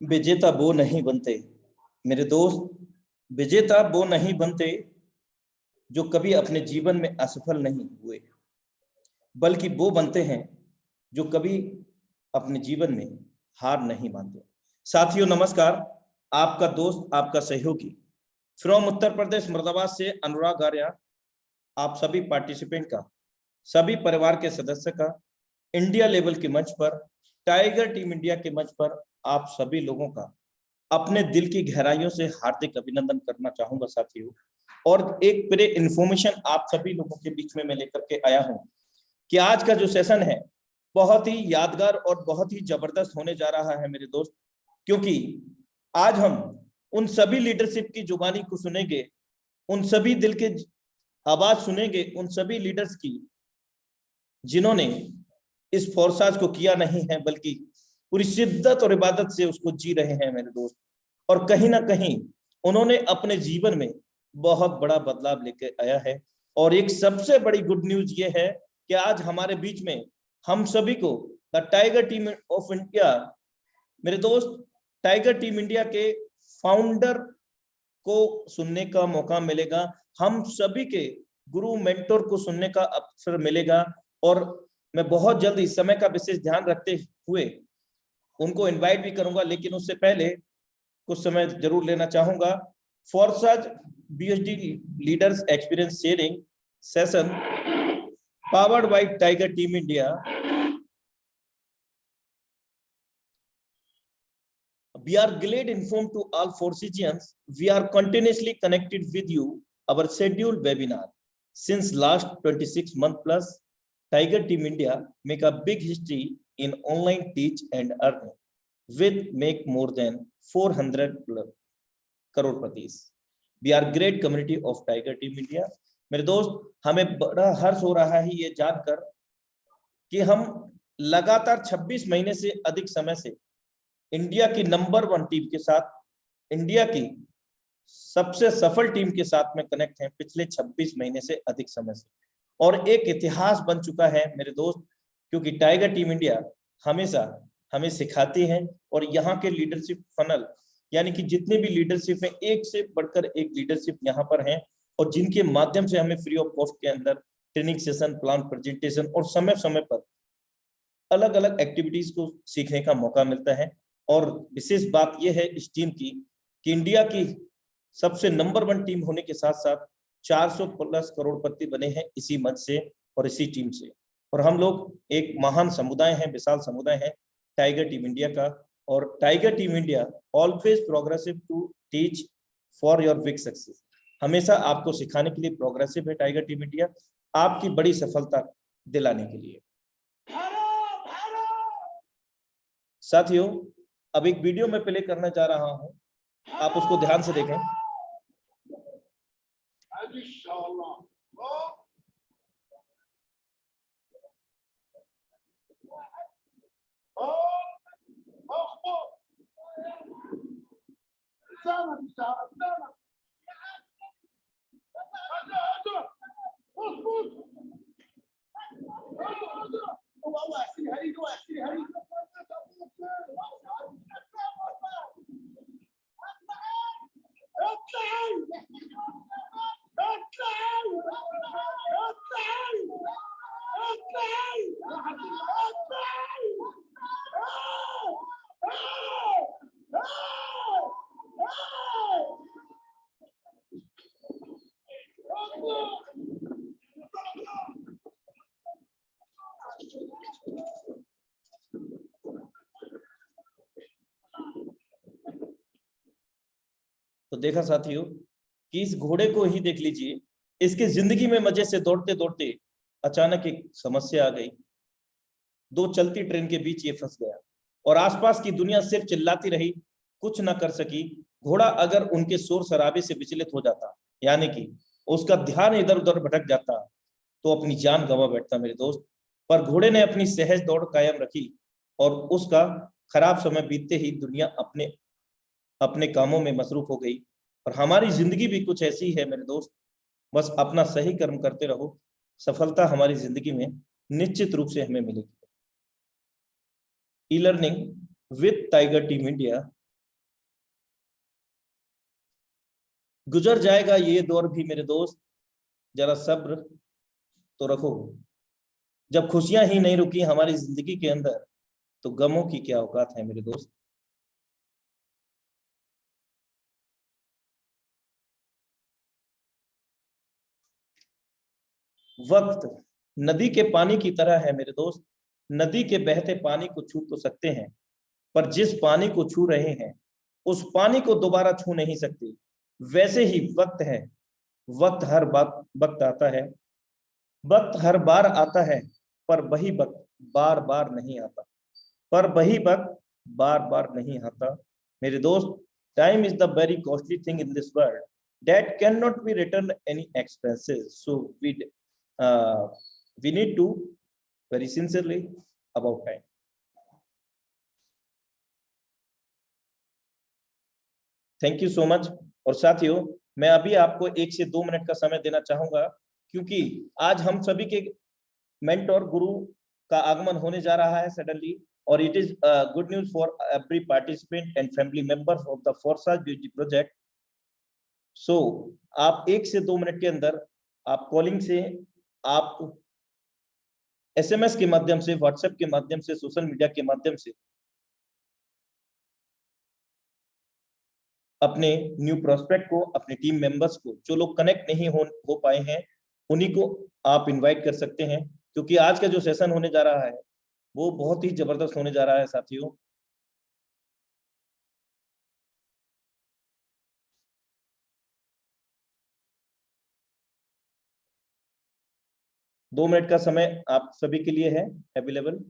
विजेता वो नहीं बनते मेरे दोस्त, विजेता वो नहीं बनते जो कभी अपने जीवन में असफल नहीं हुए, बल्कि वो बनते हैं जो कभी अपने जीवन में हार नहीं मानते। साथियों नमस्कार, आपका दोस्त, आपका सहयोगी फ्रॉम उत्तर प्रदेश मुरादाबाद से अनुराग आर्या, आप सभी पार्टिसिपेंट का, सभी परिवार के सदस्य का इंडिया लेवल के मंच पर, टाइगर टीम इंडिया के मंच पर आप सभी लोगों का अपने दिल की गहराइयों से हार्दिक अभिनंदन करना चाहूंगा साथियों। और एक पूरे इन्फॉर्मेशन आप सभी लोगों के बीच में मैं लेकर के आया हूं कि आज का जो सेशन है बहुत ही यादगार और बहुत ही जबरदस्त होने जा रहा है मेरे दोस्त, क्योंकि आज हम उन सभी लीडरशिप की जुबानी को सुनेंगे, उन सभी दिल के आवाज सुनेंगे, उन सभी लीडर्स की जिन्होंने इस फोरसाज को किया नहीं है बल्कि पूरी शिद्दत और इबादत से उसको जी रहे हैं मेरे दोस्त। और कहीं ना कहीं उन्होंने अपने जीवन में बहुत बड़ा बदलाव लेकर आया है। और एक सबसे बड़ी गुड न्यूज ये है कि आज हमारे बीच में हम सभी को the tiger team of India, मेरे दोस्त, टाइगर टीम इंडिया के फाउंडर को सुनने का मौका मिलेगा। हम सभी के गुरु मेंटोर को सुनने का अवसर मिलेगा। और मैं बहुत जल्द इस समय का विशेष ध्यान रखते हुए उनको इनवाइट भी करूंगा, लेकिन उससे पहले कुछ समय जरूर लेना चाहूंगा। Forsage BHD leaders experience sharing session powered by tiger team India. We are glad informed to all Forsicians, we are continuously connected with you, our scheduled webinar. Since last 26 months plus, Tiger Team India make a big history in online teach and earning with make more than 400 crores. We are great community of Tiger Team India. मेरे दोस्त, हमें बड़ा हर्ष हो रहा है ये जानकर कि हम लगातार 26 महीने से अधिक समय से इंडिया की नंबर 1 टीम के साथ, इंडिया की सबसे सफल टीम के साथ में कनेक्ट हैं पिछले 26 महीने से अधिक समय से। और एक इतिहास बन चुका है मेरे दोस्त, क्योंकि टाइगर टीम इंडिया हमेशा हमें सिखाती है और यहाँ के लीडरशिप फनल, यानी कि जितने भी लीडरशिप है, एक से बढ़कर एक लीडरशिप यहाँ पर है, और जिनके माध्यम से हमें फ्री ऑफ कॉस्ट के अंदर ट्रेनिंग सेशन, प्लान प्रेजेंटेशन और समय समय पर अलग अलग एक्टिविटीज को सीखने का मौका मिलता है। और विशेष बात यह है इस टीम की कि इंडिया की सबसे नंबर 1 टीम होने के साथ साथ 400 प्लस करोड़पति बने हैं इसी मंच से और इसी टीम से। और हम लोग एक महान समुदाय है, विशाल समुदाय है टाइगर टीम इंडिया का। और tiger team India always progressive to teach for your big success, हमेशा आपको सिखाने के लिए प्रोग्रेसिव है टाइगर टीम इंडिया, आपकी बड़ी सफलता दिलाने के लिए। साथियों, अब एक वीडियो में प्ले करना चाह रहा हूं, आप उसको ध्यान से देखें। तो देखा साथियों कि इस घोड़े को ही देख लीजिए, इसकी जिंदगी में मजे से दौड़ते दौड़ते अचानक एक समस्या आ गई, 2 चलती ट्रेन के बीच ये फंस गया और आसपास की दुनिया सिर्फ चिल्लाती रही, कुछ ना कर सकी। घोड़ा अगर उनके शोर शराबे से विचलित हो जाता, यानी कि उसका ध्यान इधर उधर भटक जाता, तो अपनी जान गंवा बैठता मेरे दोस्त। पर घोड़े ने अपनी सहज दौड़ कायम रखी और उसका खराब समय बीतते ही दुनिया अपने अपने कामों में मसरूफ हो गई। और हमारी जिंदगी भी कुछ ऐसी है मेरे दोस्त, बस अपना सही कर्म करते रहो, सफलता हमारी जिंदगी में निश्चित रूप से हमें मिलेगी। E learning with tiger team India गुजर जाएगा ये दौर भी मेरे दोस्त, जरा सब्र तो रखो। जब खुशियां ही नहीं रुकी हमारी जिंदगी के अंदर, तो गमों की क्या औकात है मेरे दोस्त। वक्त नदी के पानी की तरह है मेरे दोस्त। नदी के बहते पानी को छू तो सकते हैं, पर जिस पानी को छू रहे हैं उस पानी को दोबारा छू नहीं सकते। वैसे ही वक्त है, वक्त हर बात वक्त आता है, वक्त हर बार आता है, पर वही वक्त बार बार नहीं आता, पर वही वक्त बार बार नहीं आता मेरे दोस्त। Time is the very costly thing in this world that cannot be returned any expenses, so uh, we need to very sincerely about time. Thank you so much. और साथियों, मैं अभी आपको 1 से 2 मिनट का समय देना चाहूंगा, क्योंकि आज हम सभी के मेंटोर गुरु का आगमन होने जा रहा है सडनली, और it is good news for every participant and family members of the Forsage beauty project. So आप 1 से 2 मिनट के अंदर आप कॉलिंग से, आप एसएमएस के माध्यम से, व्हाट्सएप के माध्यम से, सोशल मीडिया के माध्यम से अपने न्यू प्रोस्पेक्ट को, अपने टीम मेंबर्स को, जो लोग कनेक्ट नहीं हो पाए हैं, उन्हीं को आप इनवाइट कर सकते हैं, क्योंकि आज का जो सेशन होने जा रहा है वो बहुत ही जबरदस्त होने जा रहा है साथियों। दो मिनट का समय आप सभी के लिए है अवेलेबल।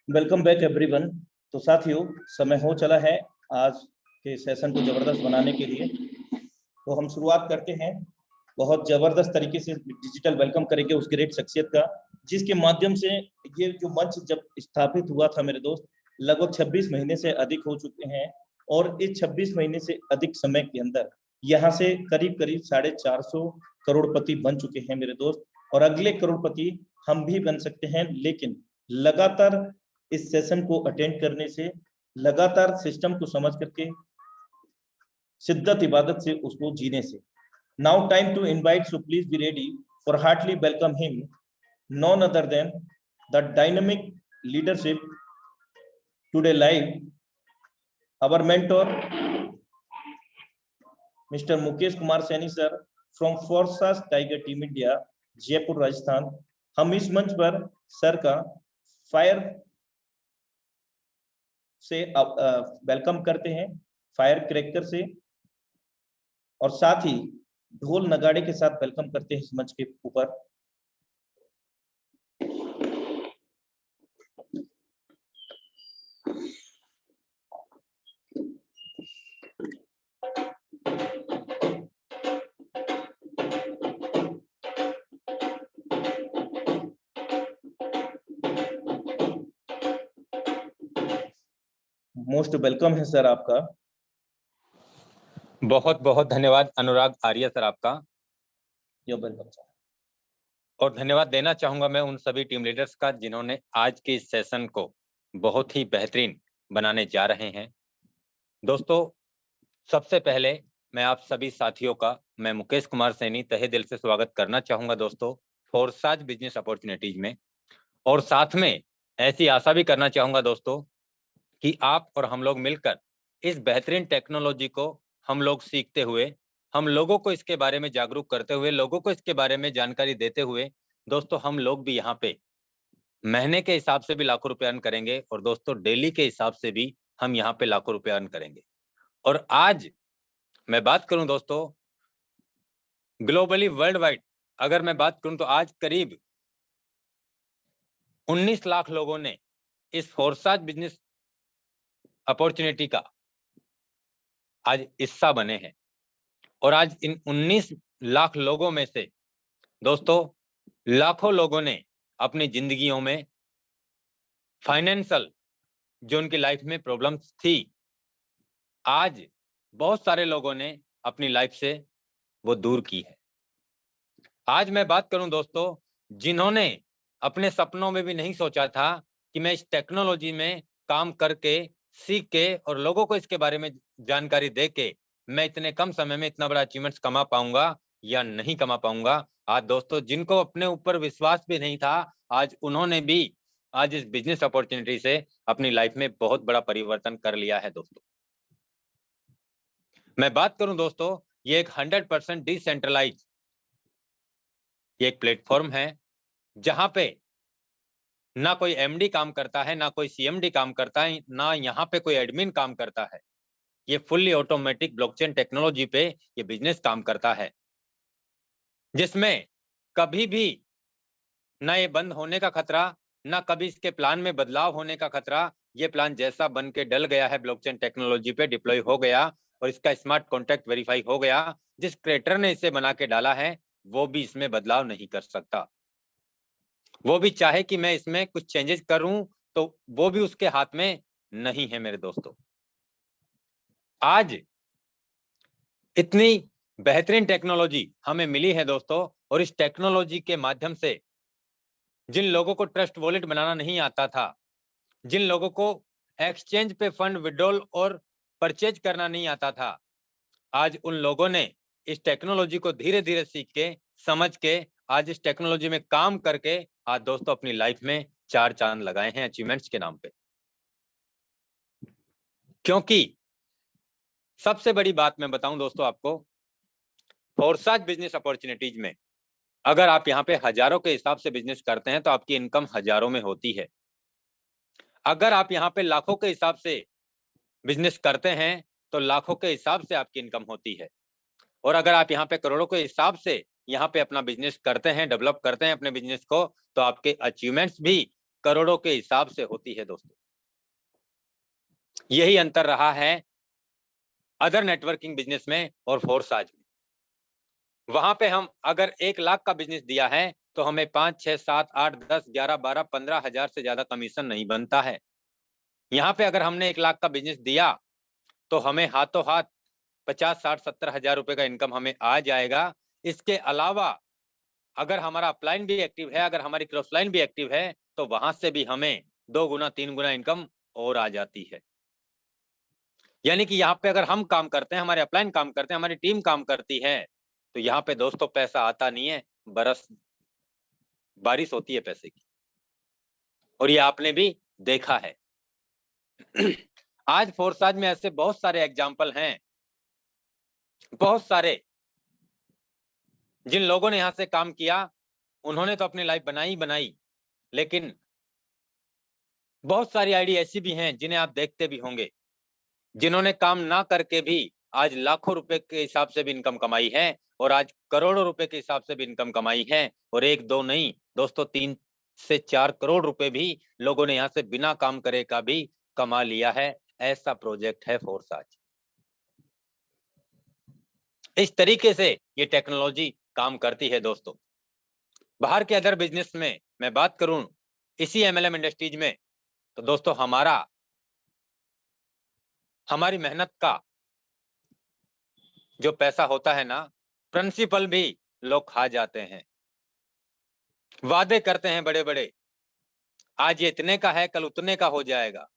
Welcome back everyone. तो साथियों, समय हो चला है आज के सेशन को जबरदस्त बनाने के लिए। तो हम शुरुआत करते हैं, बहुत जबरदस्त तरीके से डिजिटल वेलकम करेंगे उस ग्रेट शख्सियत का, जिसके माध्यम से ये जो मंच जब स्थापित हुआ था मेरे दोस्त, लगभग 26 महीने से अधिक हो चुके हैं, और इस 26 महीने से अधिक समय के अंदर यहाँ से करीब करीब 450 करोड़पति बन चुके हैं मेरे दोस्त, और अगले करोड़पति हम भी बन सकते हैं, लेकिन लगातार इस सेशन को अटेंड करने से, लगातार सिस्टम को समझ करके, शिद्दत इबादत से उसको जीने से। Now time to invite, so please be ready for heartly welcome him, none other than the dynamic leadership today live, our mentor Mr. Mukesh Kumar Saini sir from Forsage tiger team India, Jaipur Rajasthan. हम इस मंच पर सर का फायर से welcome करते हैं, fire cracker से, और साथ ही ढोल नगाड़े के साथ वेलकम करते हैं इस मंच के ऊपर। मोस्ट वेलकम है सर आपका। बहुत बहुत धन्यवाद अनुराग आर्य सर आपका। यो वेलकम सर। और धन्यवाद देना चाहूंगा मैं उन सभी टीम लीडर्स का जिन्होंने आज के इस सेशन को बहुत ही बेहतरीन बनाने जा रहे हैं। दोस्तों, सबसे पहले मैं आप सभी साथियों का, मैं मुकेश कुमार सैनी, तहे दिल से स्वागत करना चाहूंगा दोस्तों फोर्साज बिजनेस अपॉर्चुनिटीज में। और साथ में ऐसी आशा भी करना चाहूंगा दोस्तों कि आप और हम लोग मिलकर इस बेहतरीन टेक्नोलॉजी को हम लोग सीखते हुए, हम लोगों को इसके बारे में जागरूक करते हुए, लोगों को इसके बारे में जानकारी देते हुए, दोस्तों हम लोग भी यहाँ पे महीने के हिसाब से भी लाखों रुपए अर्न करेंगे, और दोस्तों डेली के हिसाब से भी हम यहाँ पे लाखों रुपए अर्न करेंगे। और आज मैं बात करूं दोस्तों ग्लोबली वर्ल्ड वाइड, अगर मैं बात करूं तो आज करीब 19 लाख लोगों ने इस फोर्साज बिजनेस अपॉर्चुनिटी का आज हिस्सा बने हैं। और आज इन 19 लाख लोगों में से दोस्तों लाखों लोगों ने अपनी जिंदगियों में फाइनेंशियल जो उनकी लाइफ में प्रॉब्लम्स थी, आज बहुत सारे लोगों ने अपनी लाइफ से वो दूर की है। आज मैं बात करूं दोस्तों जिन्होंने अपने सपनों में भी नहीं सोचा था कि मैं इस टेक्नोलॉजी में काम करके, सीख के और लोगों को इसके बारे में जानकारी दे के मैं इतने कम समय में इतना बड़ा अचीवमेंट्स कमा पाऊंगा या नहीं कमा पाऊंगा। आज दोस्तों जिनको अपने ऊपर विश्वास भी नहीं था, आज उन्होंने भी आज इस बिजनेस अपॉर्चुनिटी से अपनी लाइफ में बहुत बड़ा परिवर्तन कर लिया है। दोस्तों मैं बात करूं दोस्तों, ये एक 100% डिसेंट्रलाइज ये एक प्लेटफॉर्म है जहां पे ना कोई एमडी काम करता है, ना कोई सीएमडी काम करता है, ना यहाँ पे कोई एडमिन काम करता है। ये फुल्ली ऑटोमेटिक ब्लॉकचेन टेक्नोलॉजी पे ये बिजनेस काम करता है, जिसमें कभी भी ना ये बंद होने का खतरा, ना कभी इसके प्लान में बदलाव होने का खतरा। ये प्लान जैसा बन के डल गया है, ब्लॉकचेन टेक्नोलॉजी पे डिप्लॉय हो गया और इसका स्मार्ट कॉन्ट्रैक्ट वेरीफाई हो गया, जिस क्रिएटर ने इसे बना के डाला है वो भी इसमें बदलाव नहीं कर सकता। वो भी चाहे कि मैं इसमें कुछ चेंजेस करूं तो वो भी उसके हाथ में नहीं है। मेरे दोस्तों, आज इतनी बेहतरीन टेक्नोलॉजी हमें मिली है दोस्तों, और इस टेक्नोलॉजी के माध्यम से जिन लोगों को ट्रस्ट वॉलेट बनाना नहीं आता था, जिन लोगों को एक्सचेंज पे फंड विड्रॉल और परचेज करना नहीं आता था, आज उन लोगों ने इस टेक्नोलॉजी को धीरे धीरे सीख के, समझ के, आज इस टेक्नोलॉजी में काम करके आज दोस्तों अपनी लाइफ में 4 चांद लगाए हैं अचीवमेंट्स के नाम पे। क्योंकि सबसे बड़ी बात मैं बताऊं दोस्तों आपको, फोर्साज बिजनेस अपॉर्चुनिटीज में अगर आप यहाँ पे हजारों के हिसाब से बिजनेस करते हैं तो आपकी इनकम हजारों में होती है। अगर आप यहाँ पे लाखों के हिसाब से बिजनेस करते हैं तो लाखों के हिसाब से आपकी इनकम होती है। और अगर आप यहाँ पे करोड़ों के हिसाब से यहाँ पे अपना बिजनेस करते हैं, डेवलप करते हैं अपने बिजनेस को, तो आपके अचीवमेंट्स भी करोड़ों के हिसाब से होती है। दोस्तों यही अंतर रहा है अदर नेटवर्किंग बिजनेस में और फोर्साज में। वहां पे हम अगर 1 लाख का बिजनेस दिया है तो हमें 5, 6, 7, 8, 10, 11, 12, 15 हजार से ज्यादा कमीशन नहीं बनता है। यहाँ पे अगर हमने 1 लाख का बिजनेस दिया तो हमें हाथों हाथ 50, 60, 70 हजार रुपए का इनकम हमें आ जाएगा। इसके अलावा अगर हमारा अपलाइन भी एक्टिव है, अगर हमारी क्रॉस लाइन भी एक्टिव है, तो वहां से भी हमें 2 गुना 3 गुना इनकम और आ जाती है। यानी कि यहाँ पे अगर हम काम करते हैं, हमारे अपलाइन काम करते हैं, हमारी टीम काम करती है, तो यहाँ पे दोस्तों पैसा आता नहीं है, बारिश होती है पैसे की, और ये आपने भी देखा है। आज फोर्साज में ऐसे बहुत सारे एग्जाम्पल हैं, बहुत सारे, जिन लोगों ने यहां से काम किया उन्होंने तो अपनी लाइफ बनाई ही बनाई, लेकिन बहुत सारी आईडी ऐसी भी हैं जिन्हें आप देखते भी होंगे, जिन्होंने काम ना करके भी आज लाखों रुपए के हिसाब से भी इनकम कमाई है, और आज करोड़ों रुपए के हिसाब से भी इनकम कमाई है, और 1 2 नहीं दोस्तों 3 से 4 करोड़ रुपए भी लोगों ने यहाँ से बिना काम करे का भी कमा लिया है। ऐसा प्रोजेक्ट है फोर्साज। इस तरीके से ये टेक्नोलॉजी काम करती है दोस्तों। बाहर के अदर बिजनेस में मैं बात करूं, इसी एमएलएम इंडस्ट्रीज में, तो दोस्तों हमारी मेहनत का जो पैसा होता है ना, प्रिंसिपल भी लोग खा जाते हैं। वादे करते हैं बड़े बड़े, आज ये इतने का है, कल उतने का हो जाएगा।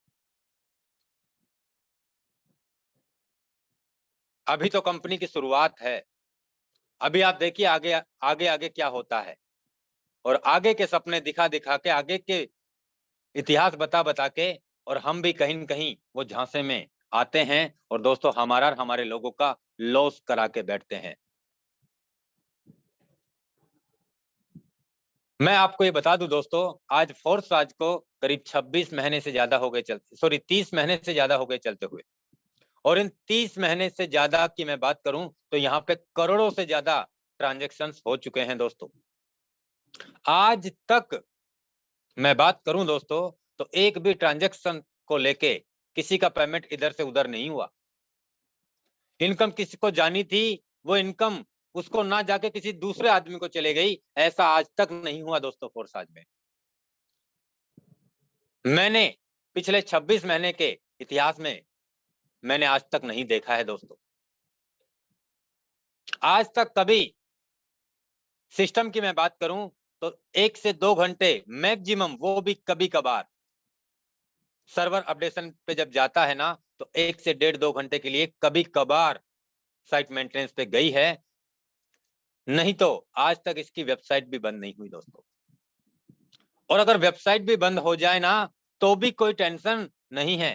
अभी तो कंपनी की शुरुआत है, अभी आप देखिए आगे आगे आगे क्या होता है, और आगे के सपने दिखा दिखा के, आगे के इतिहास बता बता के, और हम भी कहीं न कहीं वो झांसे में आते हैं, और दोस्तों हमारा और हमारे लोगों का लॉस करा के बैठते हैं। मैं आपको ये बता दूं दोस्तों, आज फोर्साज को करीब 26 महीने से ज्यादा हो गए चलते, सॉरी 30 महीने से ज्यादा हो गए चलते हुए, और इन 30 महीने से ज्यादा की मैं बात करूं तो यहाँ पे करोड़ों से ज्यादा ट्रांजैक्शंस हो चुके हैं दोस्तों। आज तक मैं बात करूं दोस्तों तो एक भी ट्रांजैक्शन को लेके किसी का पेमेंट इधर से उधर नहीं हुआ। इनकम किसी को जानी थी, वो इनकम उसको ना जाके किसी दूसरे आदमी को चले गई, ऐसा आज तक नहीं हुआ दोस्तों फोर्साज में। मैंने पिछले 26 महीने के इतिहास में मैंने आज तक नहीं देखा है दोस्तों। आज तक कभी सिस्टम की मैं बात करूं तो 1 से 2 घंटे मैक्सिमम, वो भी कभी कभार सर्वर अपडेशन पे जब जाता है ना, तो 1 से 1.5-2 घंटे के लिए कभी कभार साइट मेंटेनेंस पे गई है, नहीं तो आज तक इसकी वेबसाइट भी बंद नहीं हुई दोस्तों। और अगर वेबसाइट भी बंद हो जाए ना तो भी कोई टेंशन नहीं है,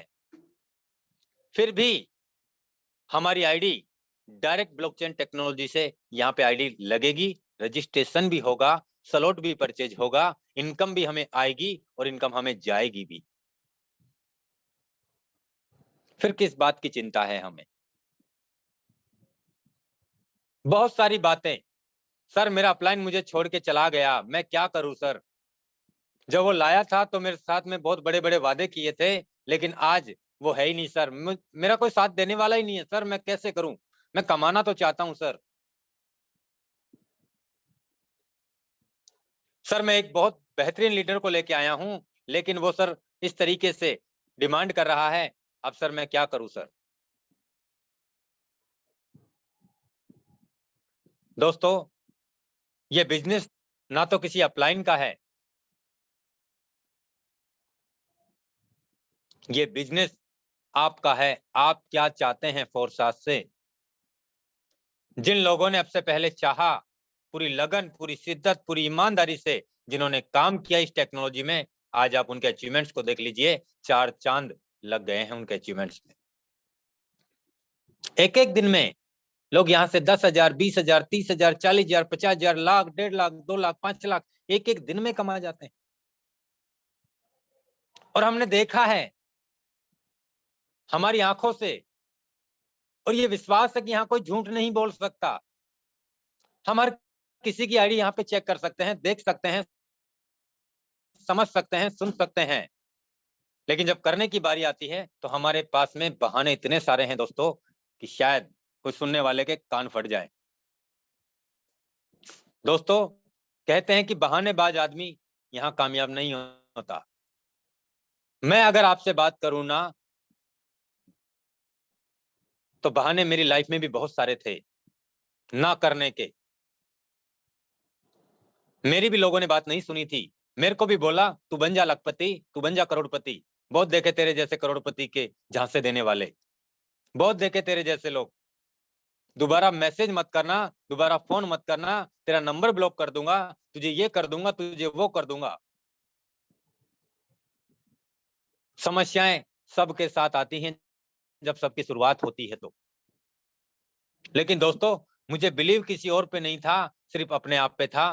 फिर भी हमारी आईडी डायरेक्ट ब्लॉकचेन टेक्नोलॉजी से यहाँ पे आईडी लगेगी, रजिस्ट्रेशन भी होगा, स्लॉट भी परचेज होगा, इनकम भी हमें आएगी और इनकम हमें जाएगी भी। फिर किस बात की चिंता है हमें? बहुत सारी बातें, सर मेरा अपलाइन मुझे छोड़ के चला गया, मैं क्या करूं सर? जब वो लाया था तो मेरे साथ में बहुत बड़े बड़े वादे किए थे, लेकिन आज वो है ही नहीं सर, मेरा कोई साथ देने वाला ही नहीं है सर, मैं कैसे करूं? मैं कमाना तो चाहता हूं सर। सर मैं एक बहुत बेहतरीन लीडर को लेके आया हूं, लेकिन वो सर इस तरीके से डिमांड कर रहा है, अब सर मैं क्या करूं सर? दोस्तों ये बिजनेस ना तो किसी अपलाइन का है, ये बिजनेस आपका है। आप क्या चाहते हैं फोर्साज से? जिन लोगों ने आपसे पहले चाहा, पूरी लगन, पूरी शिद्दत, पूरी ईमानदारी से जिन्होंने काम किया इस टेक्नोलॉजी में, आज आप उनके अचीवमेंट्स को देख लीजिए, 4 चांद लग गए हैं उनके अचीवमेंट्स में। एक एक दिन में लोग यहाँ से 10,000, 20,000, 30,000, 40,000, 50,000, लाख, 1.5 लाख, 2 लाख, 5 लाख एक एक दिन में कमा जाते हैं। और हमने देखा है हमारी आंखों से, और ये विश्वास है कि यहाँ कोई झूठ नहीं बोल सकता। हम हर किसी की आईडी यहाँ पे चेक कर सकते हैं, देख सकते हैं, समझ सकते हैं, सुन सकते हैं, लेकिन जब करने की बारी आती है तो हमारे पास में बहाने इतने सारे हैं दोस्तों कि शायद कोई सुनने वाले के कान फट जाए। दोस्तों कहते हैं कि बहानेबाज आदमी यहाँ कामयाब नहीं होता। मैं अगर आपसे बात करूं ना तो बहाने मेरी लाइफ में भी बहुत सारे थे ना करने के। मेरी भी लोगों ने बात नहीं सुनी थी। मेरे को भी बोला तू बन जा लखपति, तू बन जा करोड़पति। बहुत देखे तेरे जैसे करोड़पति के झांसे देने वाले, बहुत देखे तेरे जैसे लोग। दोबारा मैसेज मत करना, दोबारा फोन मत करना, तेरा नंबर ब्लॉक कर दूंगा, तुझे ये कर दूंगा, तुझे वो कर दूंगा। समस्याएं सबके साथ आती हैं जब सबकी शुरुआत होती है तो। लेकिन दोस्तों, मुझे बिलीव किसी और पे नहीं था, सिर्फ अपने आप पे था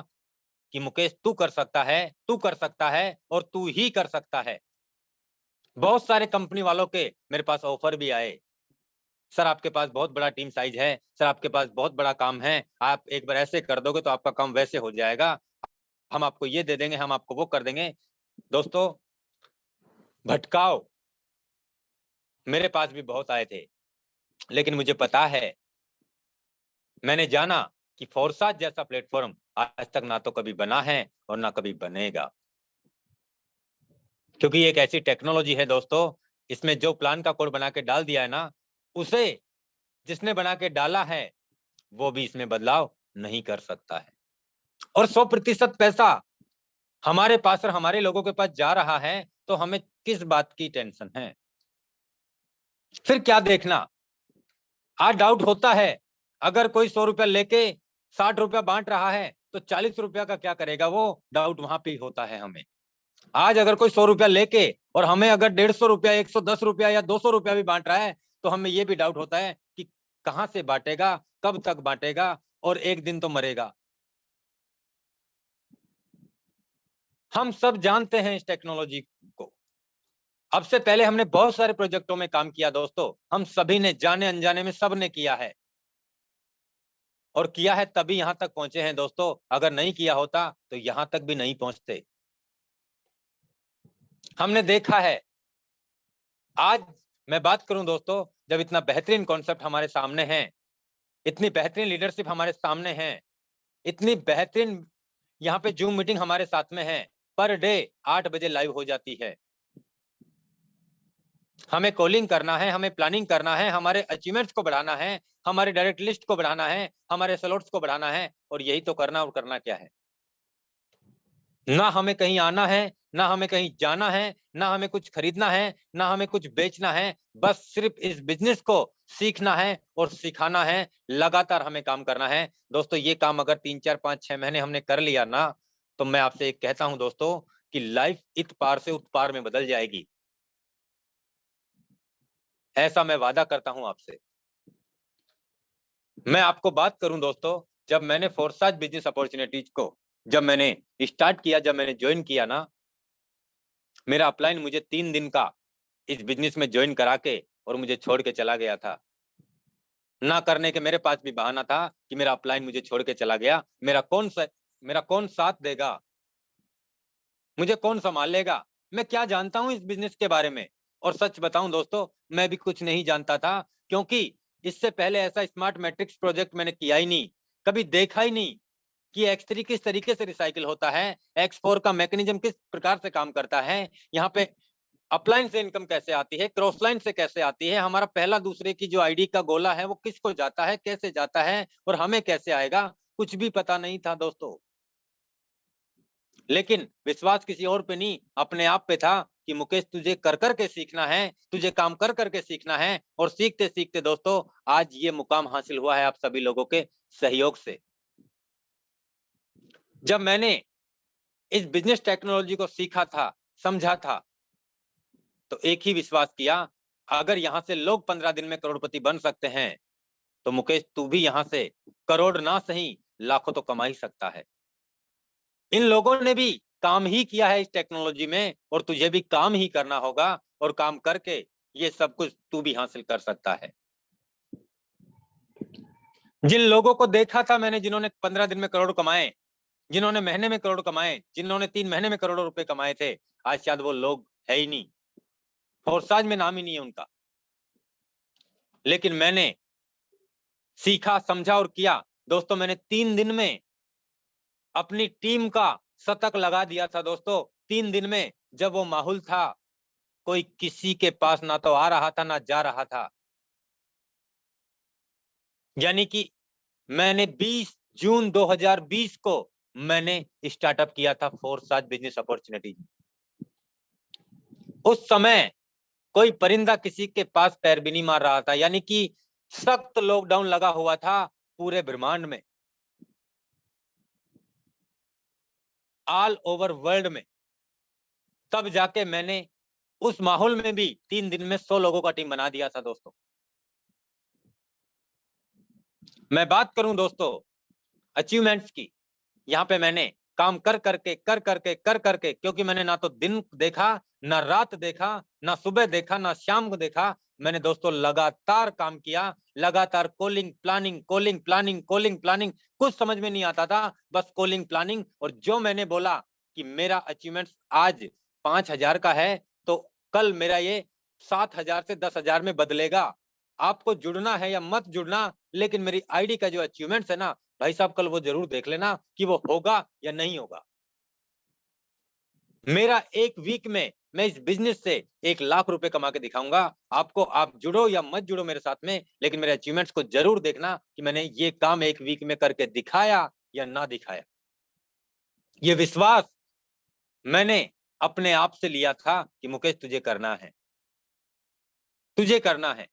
कि मुकेश तू कर सकता है, तू कर सकता है और तू ही कर सकता है। बहुत सारे कंपनी वालों के मेरे पास ऑफर भी आए, सर आपके पास बहुत बड़ा टीम साइज है, सर आपके पास बहुत बड़ा काम है, आप एक बार ऐसे कर दोगे तो आपका काम वैसे हो जाएगा, हम आपको ये दे देंगे, हम आपको वो कर देंगे। दोस्तों, भटकाव मेरे पास भी बहुत आए थे, लेकिन मुझे पता है, मैंने जाना कि फोरसात जैसा प्लेटफॉर्म आज तक ना तो कभी बना है और ना कभी बनेगा। क्योंकि एक ऐसी टेक्नोलॉजी है दोस्तों, इसमें जो प्लान का कोड बना के डाल दिया है ना, उसे जिसने बना के डाला है वो भी इसमें बदलाव नहीं कर सकता है। और 100% पैसा हमारे पास और हमारे लोगों के पास जा रहा है, तो हमें किस बात की टेंशन है? फिर क्या देखना? आज डाउट होता है, अगर कोई 100 रुपया लेके 60 रुपया बांट रहा है तो 40 रुपया का क्या करेगा वो? डाउट वहां पे होता है हमें। आज अगर कोई 100 रुपया लेके और हमें अगर 150 रुपया, 110 रुपया या 200 रुपया भी बांट रहा है, तो हमें ये भी डाउट होता है कि कहां से बांटेगा, कब तक बांटेगा और एक दिन तो मरेगा। हम सब जानते हैं इस टेक्नोलॉजी को। अब से पहले हमने बहुत सारे प्रोजेक्टों में काम किया दोस्तों, हम सभी ने जाने अनजाने में सबने किया है, और किया है तभी यहां तक पहुंचे हैं दोस्तों। अगर नहीं किया होता तो यहां तक भी नहीं पहुंचते। हमने देखा है, आज मैं बात करूं दोस्तों, जब इतना बेहतरीन कॉन्सेप्ट हमारे सामने है, इतनी बेहतरीन लीडरशिप हमारे सामने है, इतनी बेहतरीन यहाँ पे जूम मीटिंग हमारे साथ में है, पर डे 8 बजे लाइव हो जाती है। हमें कॉलिंग करना है, हमें प्लानिंग करना है, हमारे अचीवमेंट्स को बढ़ाना है, हमारे डायरेक्ट लिस्ट को बढ़ाना है, हमारे स्लॉट्स को बढ़ाना है, और यही तो करना। और करना क्या है? ना हमें कहीं आना है, ना हमें कहीं जाना है, ना हमें कुछ खरीदना है, ना हमें कुछ बेचना है, बस सिर्फ इस बिजनेस को सीखना है और सिखाना है। लगातार हमें काम करना है दोस्तों। ये काम अगर 3, 4, 5, 6 महीने हमने कर लिया ना, तो मैं आपसे एक कहता हूं दोस्तों कि लाइफ इत पार से उत पार में बदल जाएगी। ऐसा मैं वादा करता हूं आपसे। मैं आपको बात करूं दोस्तों, जब मैंने फोरसाज बिजनेस अपॉर्चुनिटीज को जब मैंने स्टार्ट किया, जब मैंने ज्वाइन किया ना, मेरा अपलाइन मुझे 3 दिन का इस बिजनेस में ज्वाइन करा के और मुझे छोड़ के चला गया था। ना करने के मेरे पास भी बहाना था कि मेरा अपलाइन मुझे छोड़ के चला गया, मेरा कौन साथ देगा, मुझे कौन संभाल लेगा? मैं क्या जानता हूं इस बिजनेस के बारे में? और सच बताऊं दोस्तों, मैं भी कुछ नहीं जानता था, क्योंकि इससे पहले ऐसा स्मार्ट मैट्रिक्स प्रोजेक्ट मैंने किया ही नहीं, कभी देखा ही नहीं कि X3 किस तरीके से रिसाइकिल होता है, X4 का मैकेनिज्म किस प्रकार से काम करता है, यहाँ पे अपलाइन से इनकम कैसे आती है, क्रॉसलाइन से कैसे आती है, हमारा पहला दूसरे की जो आईडी का गोला है वो किसको जाता है, कैसे जाता है और हमें कैसे आएगा, कुछ भी पता नहीं था दोस्तों। लेकिन विश्वास किसी और पे नहीं, अपने आप पे था कि मुकेश तुझे कर कर के सीखना है, तुझे काम कर कर के सीखना है। और सीखते सीखते दोस्तों आज ये मुकाम हासिल हुआ है आप सभी लोगों के सहयोग से। जब मैंने इस बिजनेस टेक्नोलॉजी को सीखा था, समझा था, तो एक ही विश्वास किया, अगर यहां से लोग 15 दिन में करोड़पति बन सकते हैं, तो मुकेश तू भी यहां से करोड़ ना सही लाखों तो कमा ही सकता है। इन लोगों ने भी काम ही किया है इस टेक्नोलॉजी में, और तुझे भी काम ही करना होगा, और काम करके ये सब कुछ तू भी हासिल कर सकता है। जिन लोगों को देखा था मैंने, जिन्होंने 15 दिन में करोड़ कमाए, जिन्होंने महीने में करोड़ कमाए, जिन्होंने 3 महीने में करोड़ों रुपए कमाए थे, आज शायद वो लोग है ही नहीं, फोरसाज में नाम ही नहीं है उनका। लेकिन मैंने सीखा, समझा और किया दोस्तों। मैंने 3 दिन में अपनी टीम का शतक लगा दिया था दोस्तों। 3 दिन में, जब वो माहौल था, कोई किसी के पास ना तो आ रहा था ना जा रहा था। यानी कि मैंने 20 जून 2020 को मैंने स्टार्टअप किया था फोरसाज बिजनेस अपॉर्चुनिटी। उस समय कोई परिंदा किसी के पास पैर भी नहीं मार रहा था, यानी कि सख्त लॉकडाउन लगा हुआ था पूरे ब्रह्मांड में, ऑल ओवर वर्ल्ड में। तब जाके मैंने उस माहौल में भी 3 दिन में 100 लोगों का टीम बना दिया था दोस्तों। मैं बात करूं दोस्तों अचीवमेंट्स की, यहाँ पे मैंने काम कर करके, क्योंकि मैंने ना तो दिन देखा, ना रात देखा, ना सुबह देखा, ना शाम को देखा, मैंने दोस्तों लगातार काम किया, लगातार कॉलिंग प्लानिंग, कुछ समझ में नहीं आता था, बस कॉलिंग प्लानिंग। और जो मैंने बोला कि मेरा अचीवमेंट्स आज 5,000 का है, तो कल मेरा ये 7,000 से 10,000 में बदलेगा। आपको जुड़ना है या मत जुड़ना, लेकिन मेरी आईडी का जो अचीवमेंट्स है ना भाई साहब, कल वो जरूर देख लेना कि वो होगा या नहीं होगा। मेरा एक वीक में मैं इस बिजनेस से 1 लाख रुपए कमा के दिखाऊंगा आपको। आप जुड़ो या मत जुड़ो मेरे साथ में, लेकिन मेरे अचीवमेंट्स को जरूर देखना कि मैंने ये काम एक वीक में करके दिखाया या ना दिखाया। ये विश्वास मैंने अपने आप से लिया था कि मुकेश तुझे करना है, तुझे करना है।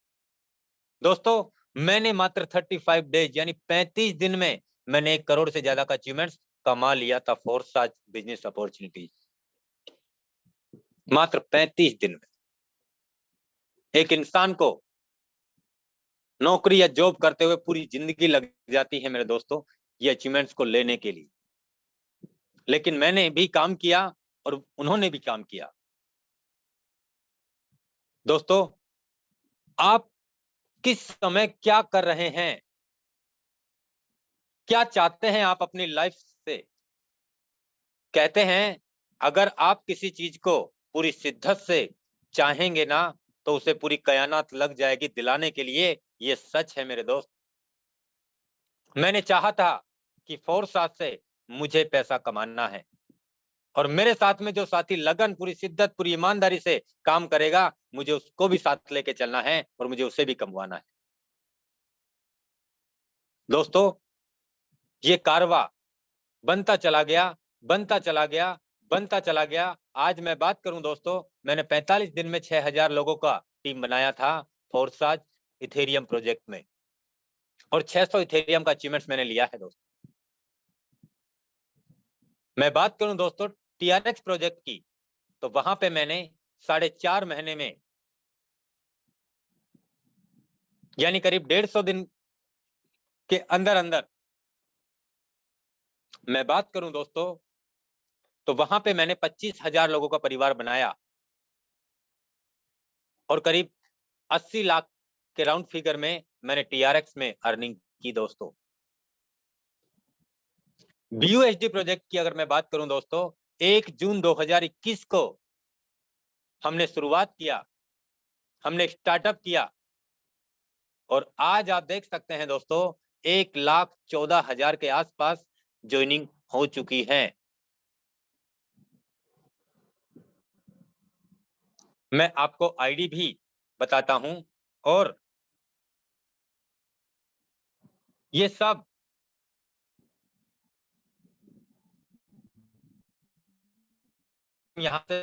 दोस्तों मैंने मात्र 35 डेज यानी 35 दिन में मैंने 1 करोड़ से ज्यादा का अचीवमेंट्स कमा लिया था फोरसाज बिजनेस अपॉर्चुनिटी। मात्र 35 दिन में। एक इंसान को नौकरी या जॉब करते हुए पूरी जिंदगी लग जाती है मेरे दोस्तों ये अचीवमेंट्स को लेने के लिए, लेकिन मैंने भी काम किया और उन्होंने भी काम किया। दोस्तों आप किस समय क्या कर रहे हैं, क्या चाहते हैं आप अपनी लाइफ से? कहते हैं अगर आप किसी चीज को पूरी शिद्दत से चाहेंगे ना तो उसे पूरी कायनात लग जाएगी दिलाने के लिए। ये सच है मेरे दोस्त। मैंने चाहा था कि फोरसाज से मुझे पैसा कमाना है, और मेरे साथ में जो साथी लगन, पूरी शिद्दत, पूरी ईमानदारी से काम करेगा, मुझे उसको भी साथ लेके चलना है और मुझे उसे भी कमवाना है। दोस्तों ये कारवा बनता चला गया, बनता चला गया, बनता चला गया। आज मैं बात करूं दोस्तों, मैंने 45 दिन में 6,000 लोगों का टीम बनाया था फोरसाज इथेरियम प्रोजेक्ट में, और 600 इथेरियम का अचीवमेंट्स मैंने लिया है दोस्तों। मैं बात करूं दोस्तों टीआरएक्स प्रोजेक्ट की, तो वहां पे मैंने 4.5 महीने में यानी करीब 150 दिन के अंदर अंदर मैं बात करूं दोस्तों, तो वहां पे मैंने 25,000 लोगों का परिवार बनाया और करीब 80 लाख के राउंड फिगर में मैंने टीआरएक्स में अर्निंग की दोस्तों। बीयूएसडी प्रोजेक्ट की अगर मैं बात करूं दोस्तों, 1 जून 2021 को हमने शुरुआत किया, हमने स्टार्टअप किया, और आज आप देख सकते हैं दोस्तों 1,14,000 के आसपास ज्वाइनिंग हो चुकी है। मैं आपको आईडी भी बताता हूं, और ये सब यहां से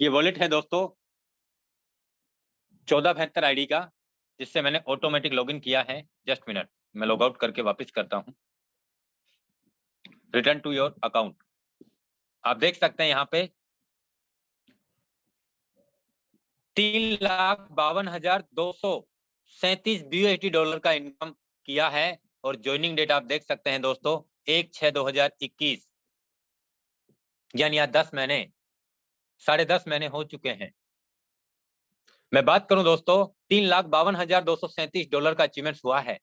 ये वॉलेट है दोस्तों 1472 आईडी का, जिससे मैंने ऑटोमेटिक लॉगिन किया है। जस्ट मिनट, मैं लॉग आउट करके वापस करता हूं। Return to your account. आप देख सकते हैं यहाँ पे 3,52,237 बीयूएसडी डॉलर का इनकम किया है, और ज्वाइनिंग डेट आप देख सकते हैं दोस्तों 1/6/2021, यानी आज 10 महीने, 10.5 महीने हो चुके हैं। मैं बात करूं दोस्तों 3,52,237 डॉलर का अचीवमेंट हुआ है।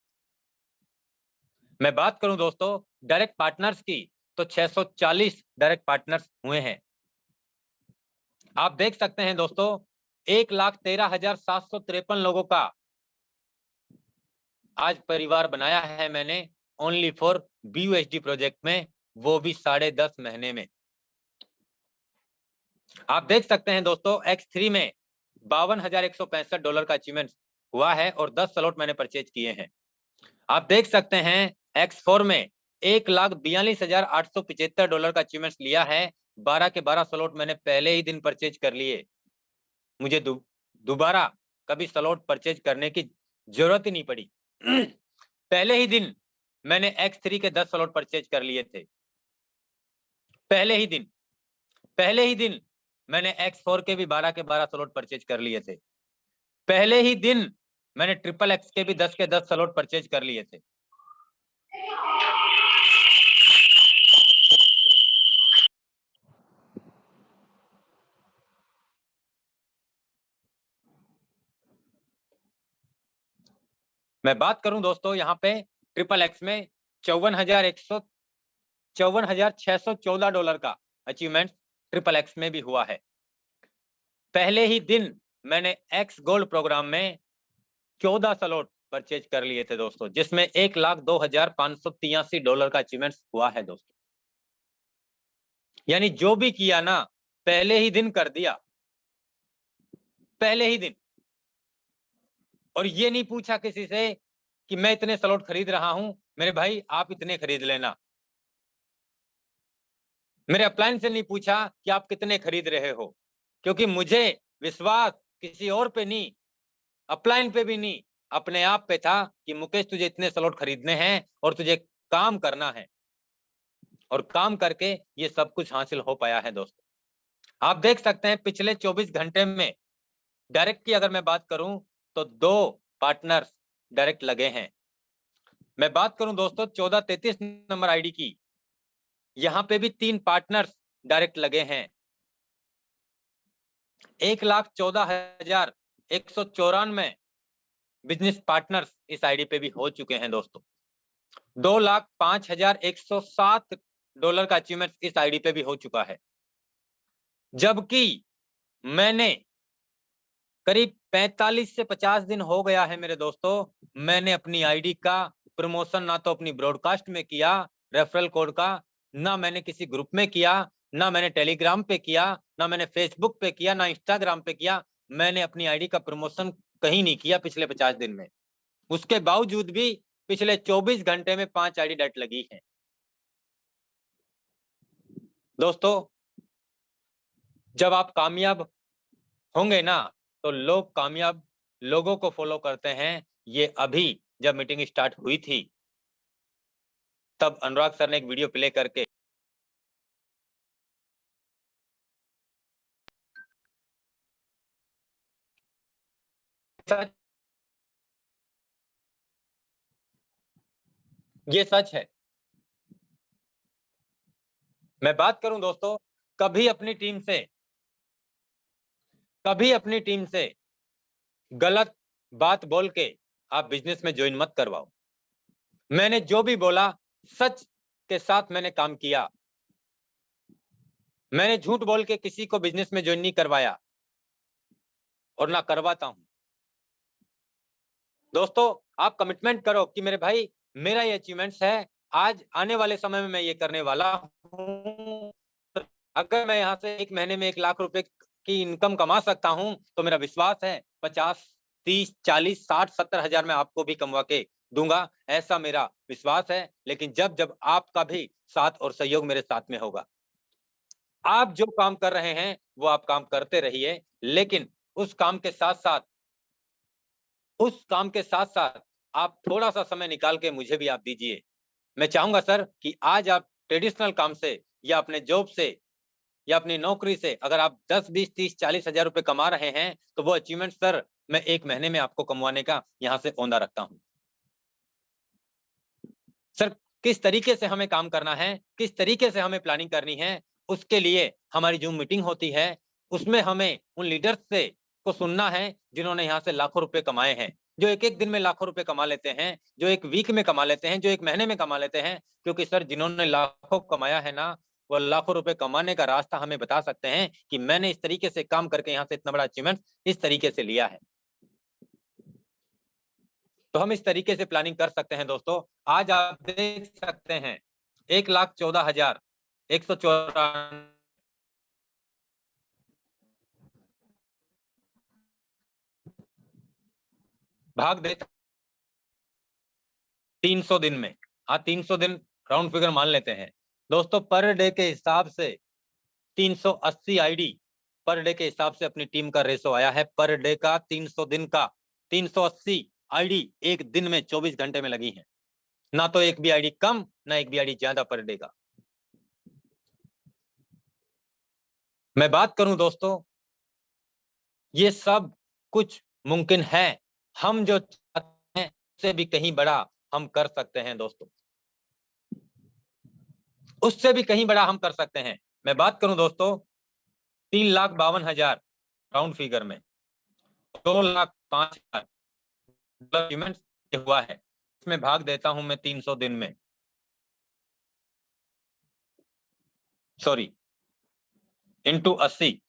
मैं बात करूं दोस्तों डायरेक्ट पार्टनर्स की, तो 640 डायरेक्ट पार्टनर्स हुए हैं। आप देख सकते हैं दोस्तों 1,13,753 लोगों का आज परिवार बनाया है मैंने ओनली फॉर बीयूएसडी प्रोजेक्ट में, वो भी 10.5 महीने में। आप देख सकते हैं दोस्तों, X3 में $52,165 का अचीवमेंट हुआ है और 10 स्लॉट मैंने परचेज किए हैं। आप देख सकते हैं X4 में $1,42,875 का अचीवमेंट लिया है। 12 के 12 स्लॉट मैंने पहले ही दिन परचेज कर लिए। मुझे दोबारा कभी स्लॉट परचेज करने की जरूरत ही नहीं पड़ी। पहले ही दिन मैंने X3 के 10 स्लॉट परचेज कर लिए थे। पहले ही दिन मैंने X4 के भी 12 के 12 स्लॉट परचेज कर लिए थे। पहले ही दिन मैंने XXX के भी 10 के 10 स्लॉट परचेज कर लिए थे। मैं बात करूं दोस्तों यहाँ पे XXX में $54,614 का अचीवमेंट XXX में भी हुआ है। पहले ही दिन मैंने X गोल्ड प्रोग्राम में 14 स्लॉट परचेज कर लिए थे दोस्तों, जिसमें $1,02,583 का अचीवमेंट हुआ है दोस्तों। यानी जो भी किया ना, पहले ही दिन कर दिया, पहले ही दिन। और ये नहीं पूछा किसी से कि मैं इतने स्लॉट खरीद रहा हूं, मेरे भाई आप इतने खरीद लेना। मेरे अपलाइन से नहीं पूछा कि आप कितने खरीद रहे हो, क्योंकि मुझे विश्वास किसी और पे नहीं, अपलाइन पे भी नहीं, अपने आप पे था कि मुकेश तुझे इतने स्लॉट खरीदने हैं और तुझे काम करना है, और काम करके ये सब कुछ हासिल हो पाया है दोस्तों। आप देख सकते हैं पिछले 24 घंटे में डायरेक्ट की अगर मैं बात करूं तो 2 पार्टनर्स डायरेक्ट लगे हैं। मैं बात करूं दोस्तों 1433 नंबर आईडी की, यहां पे भी 3 पार्टनर्स डायरेक्ट लगे हैं। 1,14,194 बिजनेस पार्टनर्स इस आईडी पे भी हो चुके हैं दोस्तों। $2,05,107 का अचीवमेंट इस आईडी पे भी हो चुका है। जबकि मैंने करीब 45 से 50 दिन हो गया है मेरे दोस्तों, मैंने अपनी आईडी का प्रमोशन ना तो अपनी ब्रॉडकास्ट में किया रेफरल कोड का, ना मैंने किसी ग्रुप में किया, ना मैंने टेलीग्राम पे किया, ना मैंने फेसबुक पे किया, ना इंस्टाग्राम पे किया। मैंने अपनी आईडी का प्रमोशन कहीं नहीं किया पिछले 50 दिन में। उसके बावजूद भी पिछले 24 घंटे में 5 आईडी डायरेक्ट लगी है दोस्तों। जब आप कामयाब होंगे ना, तो लोग कामयाब लोगों को फॉलो करते हैं। ये अभी जब मीटिंग स्टार्ट हुई थी, तब अनुराग सर ने एक वीडियो प्ले करके ये सच है। मैं बात करूं दोस्तों, कभी अपनी टीम से गलत बात बोल के आप बिजनेस में ज्वाइन मत करवाओ। मैंने जो भी बोला सच के साथ मैंने काम किया। मैंने झूठ बोल के किसी को बिजनेस में ज्वाइन नहीं करवाया और ना करवाता हूं। दोस्तों आप कमिटमेंट करो कि मेरे भाई मेरा ये अचीवमेंट्स है, आज आने वाले समय में मैं ये करने वाला हूं। अगर मैं यहाँ से 1 महीने में 1 लाख रुपए की इनकम कमा सकता हूं, तो मेरा विश्वास है 50, 30, 40, 60, 70 हजार में आपको भी कमवा के दूंगा, ऐसा मेरा विश्वास है। लेकिन जब जब आपका भी साथ और सहयोग मेरे साथ में होगा। आप जो काम कर रहे हैं वो आप काम करते रहिए, लेकिन उस काम के साथ साथ आप थोड़ा सा समय निकाल के मुझे भी आप दीजिए। मैं चाहूंगा सर कि आज आप ट्रेडिशनल काम से या अपने जॉब से या अपनी नौकरी से अगर आप 10, 20, 30, 40 हजार रुपए कमा रहे हैं, तो वो अचीवमेंट सर मैं 1 महीने में आपको कमवाने का यहाँ से औंदा रखता हूँ। सर किस तरीके से हमें काम करना है, किस तरीके से हमें प्लानिंग करनी है, उसके लिए हमारी जूम मीटिंग होती है। उसमें हमें उन लीडर्स से को सुनना है जिन्होंने यहाँ से लाखों रुपए कमाए हैं, जो एक एक दिन में लाखों रुपए कमा लेते हैं, जो एक वीक में कमा लेते हैं, जो 1 महीने में कमा लेते हैं। क्योंकि सर जिन्होंने लाखों कमाया है ना, वो लाखों रुपए कमाने का रास्ता हमें बता सकते हैं कि मैंने इस तरीके से काम करके यहाँ से इतना बड़ा अचीवमेंट इस तरीके से लिया है। तो हम इस तरीके से प्लानिंग कर सकते हैं दोस्तों। आज आप देख सकते हैं 1,14,194 भाग देता 300 दिन में, हाँ 300 दिन राउंड फिगर मान लेते हैं दोस्तों, पर डे के हिसाब से 380 आईडी पर डे के हिसाब से अपनी टीम का रेशो आया है। पर डे का 300 दिन का 380 आईडी एक दिन में 24 घंटे में लगी है, ना तो एक भी आईडी कम ना एक भी आईडी ज्यादा पर डे का। मैं बात करूं दोस्तों, ये सब कुछ मुमकिन है, हम जो चाहते हैं उससे भी कहीं बड़ा हम कर सकते हैं दोस्तों, उससे भी कहीं बड़ा हम कर सकते हैं। मैं बात करूं दोस्तों 3,52,000 राउंड फिगर में 2,05,000 पेमेंट हुआ है, इसमें भाग देता हूं मैं 300 दिन में, सॉरी इंटू 80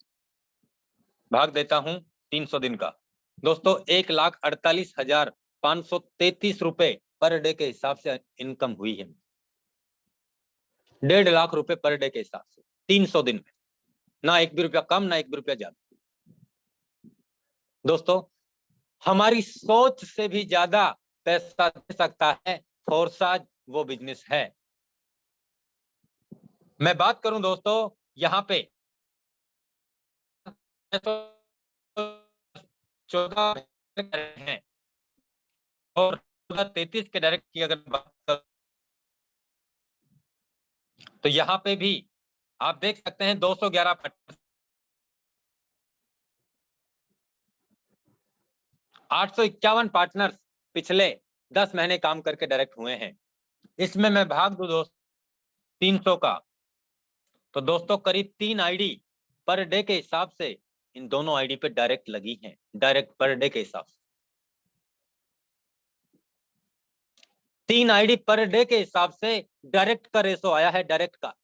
भाग देता हूं 300 दिन का दोस्तों, 1,48,533 रुपए पर डे के हिसाब से इनकम हुई है। 1.5 लाख रुपए पर डे के हिसाब से 300 दिन में, ना एक भी रुपया कम ना एक भी रुपया ज्यादा। दोस्तों हमारी सोच से भी ज्यादा पैसा दे सकता है फोर्साज, वो बिजनेस है। मैं बात करूं दोस्तों यहाँ पे 14 हैं और 33 के डायरेक्ट की अगर बात करूं तो यहाँ पे भी आप देख सकते हैं 211 851 पार्टनर्स पिछले 10 महीने काम करके डायरेक्ट हुए हैं। इसमें मैं भाग दूं दोस्तों 300 का, तो दोस्तों करीब 3 आईडी पर डे के हिसाब से इन दोनों आईडी पे डायरेक्ट लगी हैं, डायरेक्ट पर डे के हिसाब से 3 आईडी पर डे के हिसाब से डायरेक्ट का रेशो आया है, डायरेक्ट का।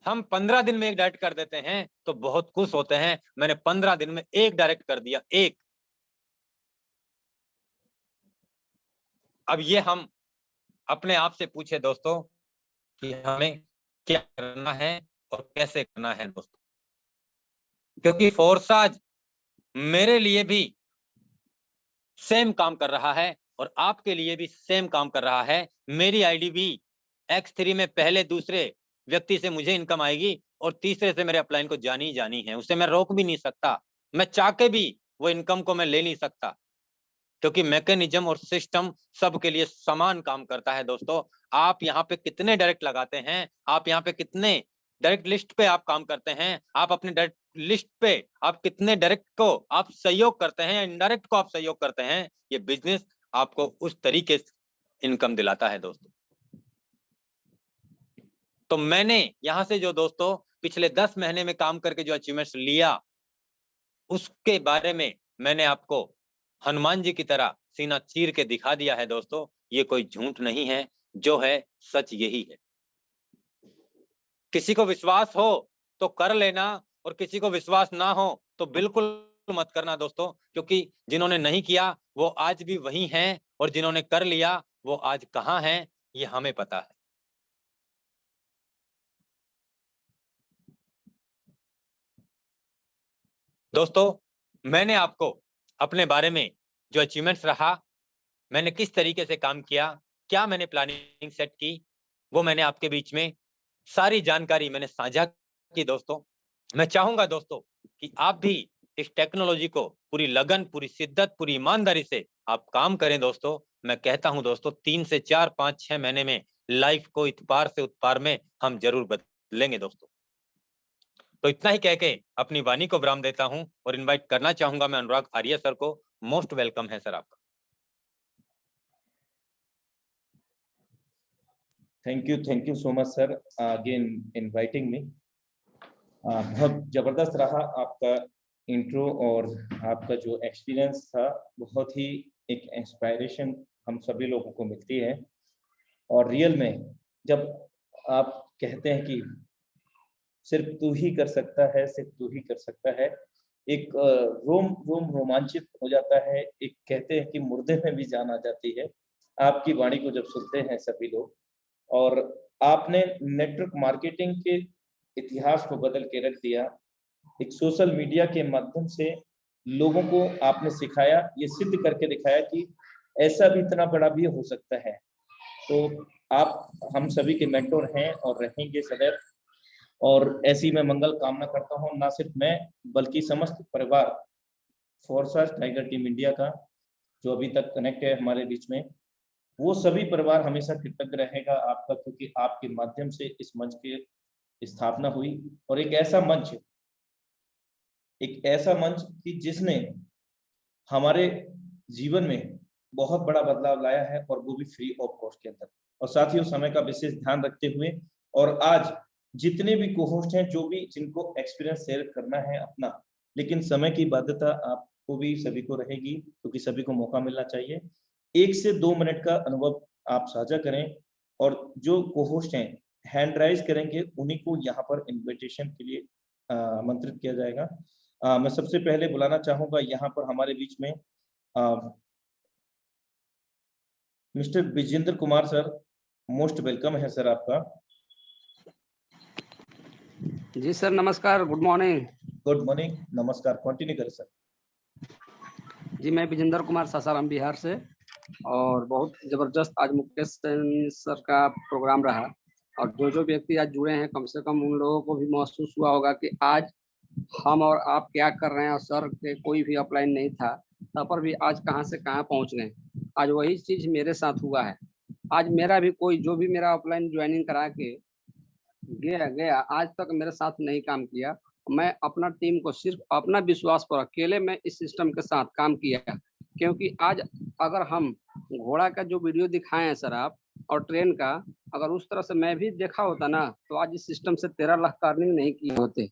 हम 15 दिन में एक डायरेक्ट कर देते हैं तो बहुत खुश होते हैं, मैंने 15 दिन में एक डायरेक्ट कर दिया, एक। अब ये हम अपने आप से पूछे दोस्तों कि हमें क्या करना है और कैसे करना है दोस्तों, क्योंकि फोर्साज मेरे लिए भी सेम काम कर रहा है और आपके लिए भी सेम काम कर रहा है। मेरी आईडी भी X3 में पहले दूसरे व्यक्ति से मुझे इनकम आएगी और तीसरे से मेरे अपलाइन को जानी ही जानी है, उसे मैं रोक भी नहीं सकता, मैं चाह के भी वो इनकम को मैं ले नहीं सकता, क्योंकि मैकेनिज्म और सिस्टम सबके लिए समान काम करता है दोस्तों। आप यहाँ पे कितने डायरेक्ट लगाते हैं, आप यहाँ पे कितने डायरेक्ट लिस्ट पे आप काम करते हैं, आप अपने डायरेक्ट लिस्ट पे आप कितने डायरेक्ट को आप सहयोग करते हैं, इनडायरेक्ट को आप सहयोग करते हैं, ये बिजनेस आपको उस तरीके से इनकम दिलाता है दोस्तों। तो मैंने यहाँ से जो दोस्तों पिछले 10 महीने में काम करके जो अचीवमेंट्स लिया उसके बारे में मैंने आपको हनुमान जी की तरह सीना चीर के दिखा दिया है दोस्तों। ये कोई झूठ नहीं है, जो है सच यही है। किसी को विश्वास हो तो कर लेना और किसी को विश्वास ना हो तो बिल्कुल मत करना दोस्तों, क्योंकि जिन्होंने नहीं किया वो आज भी वही हैं और जिन्होंने कर लिया वो आज कहाँ हैं ये हमें पता है। दोस्तों मैंने आपको अपने बारे में जो अचीवमेंट्स रहा, मैंने किस तरीके से काम किया, क्या मैंने प्लानिंग सेट की, वो मैंने आपके बीच में सारी जानकारी मैंने साझा की दोस्तों। मैं चाहूंगा दोस्तों कि आप भी इस टेक्नोलॉजी को पूरी लगन, पूरी शिद्दत, पूरी ईमानदारी से आप काम करें दोस्तों। मैं कहता हूं दोस्तों 3 से 4, 5, 6 महीने में लाइफ को इतपार से उत्पार में हम जरूर बदलेंगे दोस्तों। तो इतना ही कह के अपनी वाणी को विराम देता हूं और इनवाइट करना चाहूंगा मैं अनुराग आर्य सर को। मोस्ट वेलकम है सर आपका। Thank you so much sir again inviting me. बहुत जबरदस्त रहा आपका इंट्रो और आपका जो एक्सपीरियंस था, बहुत ही एक इंस्पायरेशन हम सभी लोगों को मिलती है। और रियल में जब आप कहते हैं कि सिर्फ तू ही कर सकता है, सिर्फ तू ही कर सकता है, एक रोम रोम रोमांचित हो जाता है। एक कहते हैं कि मुर्दे में भी जान आ जाती है आपकी वाणी को जब सुनते हैं सभी लोग। और आपने नेटवर्क मार्केटिंग के इतिहास को बदल के रख दिया। एक सोशल मीडिया के माध्यम से लोगों को आपने सिखाया, ये सिद्ध करके दिखाया कि ऐसा भी इतना बड़ा भी हो सकता है। तो आप हम सभी के मेंटोर हैं और रहेंगे सदैव, और ऐसी मैं मंगल कामना करता हूँ, ना सिर्फ मैं बल्कि समस्त परिवार फोर्साज टाइगर टीम इंडिया का जो अभी तक कनेक्ट है हमारे बीच में, वो सभी परिवार हमेशा कृतज्ञ रहेगा आपका, क्योंकि आपके माध्यम से इस मंच की स्थापना हुई। और एक ऐसा मंच कि जिसने हमारे जीवन में बहुत बड़ा बदलाव लाया है, और वो भी फ्री ऑफ कॉस्ट के अंदर। और साथियों, समय का विशेष ध्यान रखते हुए, और आज जितने भी कोहोस्ट हैं, जो भी जिनको एक्सपीरियंस शेयर करना है अपना, लेकिन समय की बाध्यता आपको भी सभी को रहेगी, क्योंकि सभी को मौका मिलना चाहिए। 1 से 2 मिनट का अनुभव आप साझा करें, और जो कोहोस्ट हैं हैंड राइज करेंगे, उन्हीं को यहाँ पर इन्विटेशन के लिए आमंत्रित किया जाएगा। मैं सबसे पहले बुलाना चाहूंगा यहाँ पर हमारे बीच में mister Vijendra Kumar sir. Most welcome है सर आपका। जी सर, नमस्कार, गुड मॉर्निंग। गुड मॉर्निंग, नमस्कार, कंटिन्यू करें सर। जी, मैं विजेंद्र कुमार, सासाराम बिहार से। और बहुत जबरदस्त आज मुकेश सेन सर का प्रोग्राम रहा, और जो जो व्यक्ति आज जुड़े हैं, कम से कम उन लोगों को भी महसूस हुआ होगा कि आज हम और आप क्या कर रहे हैं, और सर के कोई भी अपलाइन नहीं था, तब पर भी आज कहां से कहां पहुंच गए। आज वही चीज मेरे साथ हुआ है। आज मेरा भी कोई जो भी मेरा अपलाइन ज्वाइनिंग करा के गया आज तक मेरे साथ नहीं काम किया। मैं अपना टीम को सिर्फ अपना विश्वास पर अकेले में इस सिस्टम के साथ काम किया, क्योंकि आज अगर हम घोड़ा का जो वीडियो दिखाए हैं सर आप, और ट्रेन का, अगर उस तरह से मैं भी देखा होता ना, तो आज इस सिस्टम से 13 लाख का अर्निंग नहीं किए होते।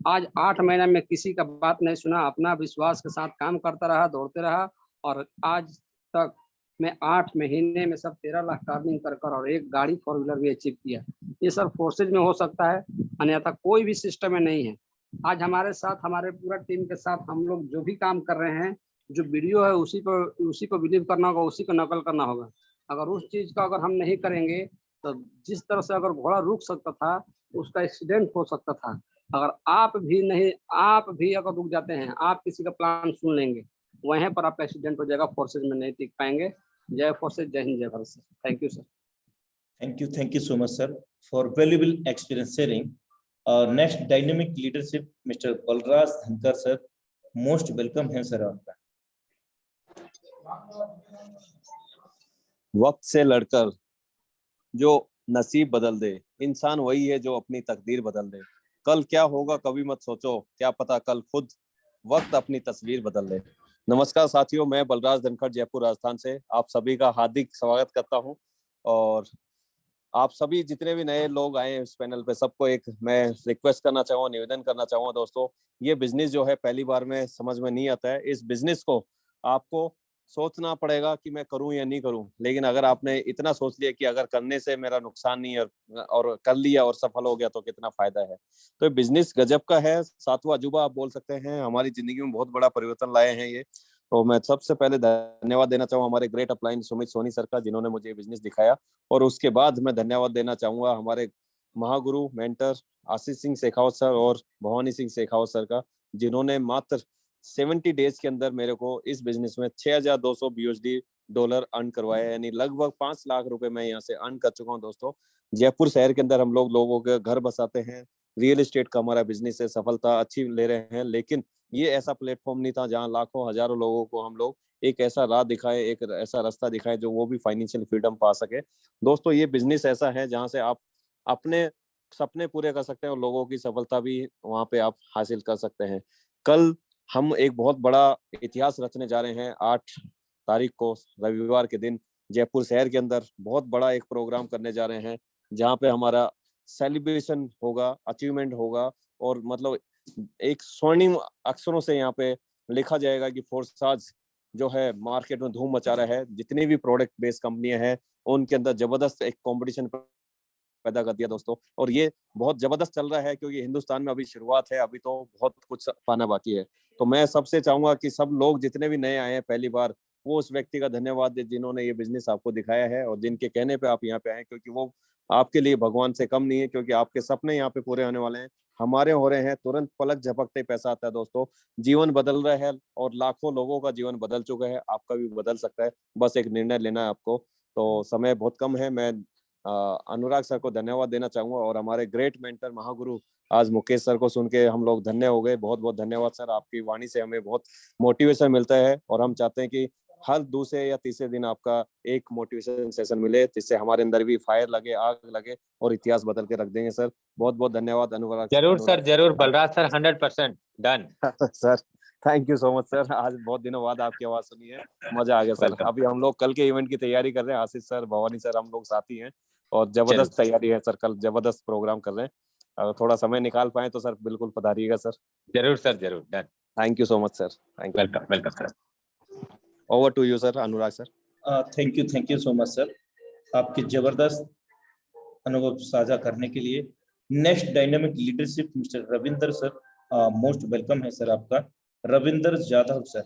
आज 8 महीना में किसी का बात नहीं सुना, अपना विश्वास के साथ काम करता रहा, दौड़ते रहा, और आज तक मैं 8 महीने में सब 13 लाख का अर्निंग कर और एक गाड़ी 4 व्हीलर भी अचीव किया। ये सब फोर्सेज में हो सकता है, अन्यथा कोई भी सिस्टम में नहीं है। आज हमारे साथ, हमारे पूरा टीम के साथ हम लोग जो भी काम कर रहे हैं, जो वीडियो है उसी को बिलीव करना होगा, उसी को नकल करना होगा। अगर उस चीज का अगर हम नहीं करेंगे, तो जिस तरह से अगर घोड़ा रुक सकता था, उसका एक्सीडेंट हो सकता था। अगर आप भी अगर रुक जाते हैं, आप किसी का प्लान सुन लेंगे, वहीं पर आपका एक्सीडेंट हो जाएगा, फोर्सेज में नहीं टिक पाएंगे। जय फोर्सेज, जय हिंद, जय Bharat sir. Thank you sir. Thank you so much sir for valuable experience sharing. Next, dynamic leadership, Mr. Balraj Dhankar sir. Most welcome है सर आपका। वक्त से लड़कर जो नसीब बदल दे, इंसान वही है जो अपनी तकदीर बदल दे। कल क्या होगा कभी मत सोचो, क्या पता कल खुद वक्त अपनी तस्वीर बदल दे। नमस्कार साथियों, मैं बलराज धनखड़ जयपुर राजस्थान से आप सभी का हार्दिक स्वागत करता हूं। और आप सभी जितने भी नए लोग आए हैं इस पैनल पे, सबको एक मैं रिक्वेस्ट करना चाहूँगा, निवेदन करना चाहूँगा दोस्तों, ये बिजनेस जो है पहली बार में समझ में नहीं आता है। इस बिजनेस को आपको सोचना पड़ेगा कि मैं करूं या नहीं करूं, लेकिन अगर आपने इतना सोच लिया कि अगर करने से मेरा नुकसान नहीं है और कर लिया और सफल हो गया तो कितना फायदा है। तो बिजनेस गजब का है, सातवां अजूबा आप बोल सकते हैं, हमारी जिंदगी में बहुत बड़ा परिवर्तन लाए हैं ये। तो मैं सबसे पहले धन्यवाद देना चाहूँगा हमारे great upline Sumit Soni sir का, जिन्होंने मुझे बिजनेस दिखाया। और उसके बाद मैं धन्यवाद देना चाहूंगा हमारे महागुरु मेंटर आशीष सिंह शेखावत सर और भवानी सिंह शेखावत सर का, जिन्होंने मात्र 70 डेज के अंदर मेरे को इस बिजनेस में $6,200 अर्न करवाया, यानी लगभग 5 लाख रुपए मैं यहाँ से अर्न कर चुका हूँ दोस्तों। जयपुर शहर के अंदर हम लोगों के घर बसाते हैं, रियल एस्टेट का हमारा बिजनेस है, सफलता अच्छी ले रहे हैं, लेकिन ये ऐसा प्लेटफॉर्म नहीं था जहाँ लाखों हजारों लोगों को हम लोग एक ऐसा राह दिखाए, एक ऐसा रास्ता दिखाए जो वो भी फाइनेंशियल फ्रीडम पा सके। दोस्तों ये बिजनेस ऐसा है जहाँ से आप अपने सपने पूरे कर सकते हैं और लोगों की सफलता भी वहाँ पे आप हासिल कर सकते हैं। कल हम एक बहुत बड़ा इतिहास रचने जा रहे हैं। 8 तारीख को रविवार के दिन जयपुर शहर के अंदर बहुत बड़ा एक प्रोग्राम करने जा रहे हैं, जहाँ पे हमारा सेलिब्रेशन होगा, अचीवमेंट होगा, और मतलब एक स्वर्णिम अक्षरों से यहाँ पे लिखा जाएगा कि फोर्साज जो है मार्केट में धूम मचा रहा है। जितनी भी प्रोडक्ट बेस्ड कंपनियां हैं उनके अंदर जबरदस्त एक कंपटीशन पैदा कर दिया दोस्तों, और ये बहुत जबरदस्त चल रहा है क्योंकि हिंदुस्तान में अभी शुरुआत है, अभी तो बहुत कुछ पाना बाकी है। तो मैं सबसे चाहूंगा कि सब लोग जितने भी नए आए हैं पहली बार, वो उस व्यक्ति का धन्यवाद दे जिन्होंने ये बिजनेस आपको दिखाया है और जिनके कहने पे आप यहाँ पे आए, क्योंकि वो आपके लिए भगवान से कम नहीं है, क्योंकि आपके सपने यहाँ पे पूरे होने वाले हैं, हमारे हो रहे हैं। तुरंत पलक झपकते ही पैसा आता है दोस्तों, जीवन बदल रहा है और लाखों लोगों का जीवन बदल चुका है, आपका भी बदल सकता है, बस एक निर्णय लेना है आपको। तो समय बहुत कम है, मैं अनुराग सर को धन्यवाद देना चाहूंगा और हमारे ग्रेट मेंटर महागुरु आज मुकेश सर को सुन के हम लोग धन्य हो गए। बहुत बहुत धन्यवाद सर, आपकी वाणी से हमें बहुत मोटिवेशन मिलता है और हम चाहते हैं कि हर दूसरे या तीसरे दिन आपका एक मोटिवेशन सेशन मिले, जिससे हमारे अंदर भी फायर लगे, आग लगे और इतिहास बदल के रख देंगे सर। बहुत बहुत धन्यवाद अनुराग जरूर सर, जरूर Anurag Balraj sir, 100% done. Sir thank you so much sir, आज बहुत दिनों बाद आपकी आवाज सुनी है, मजा आ गया सर। वेलकम। अभी हम लोग कल के इवेंट की तैयारी कर रहे हैं, आशीष सर, भवानी सर, हम लोग साथी हैं और जरूर जबरदस्त तैयारी है सर, कल जबरदस्त प्रोग्राम कर रहे हैं। अगर थोड़ा समय निकाल पाए तो सर बिल्कुल पधारिएगा सर। जरूर सर, जरूर done. Thank you so much sir, thank you. Welcome, welcome sir. Over to you sir, Anurag sir. Thank you so much sir, आपके जबरदस्त अनुभव साझा करने के लिए। Next dynamic leadership mister Ravinder sir, most welcome है सर आपका, रविंदर जाधव सर।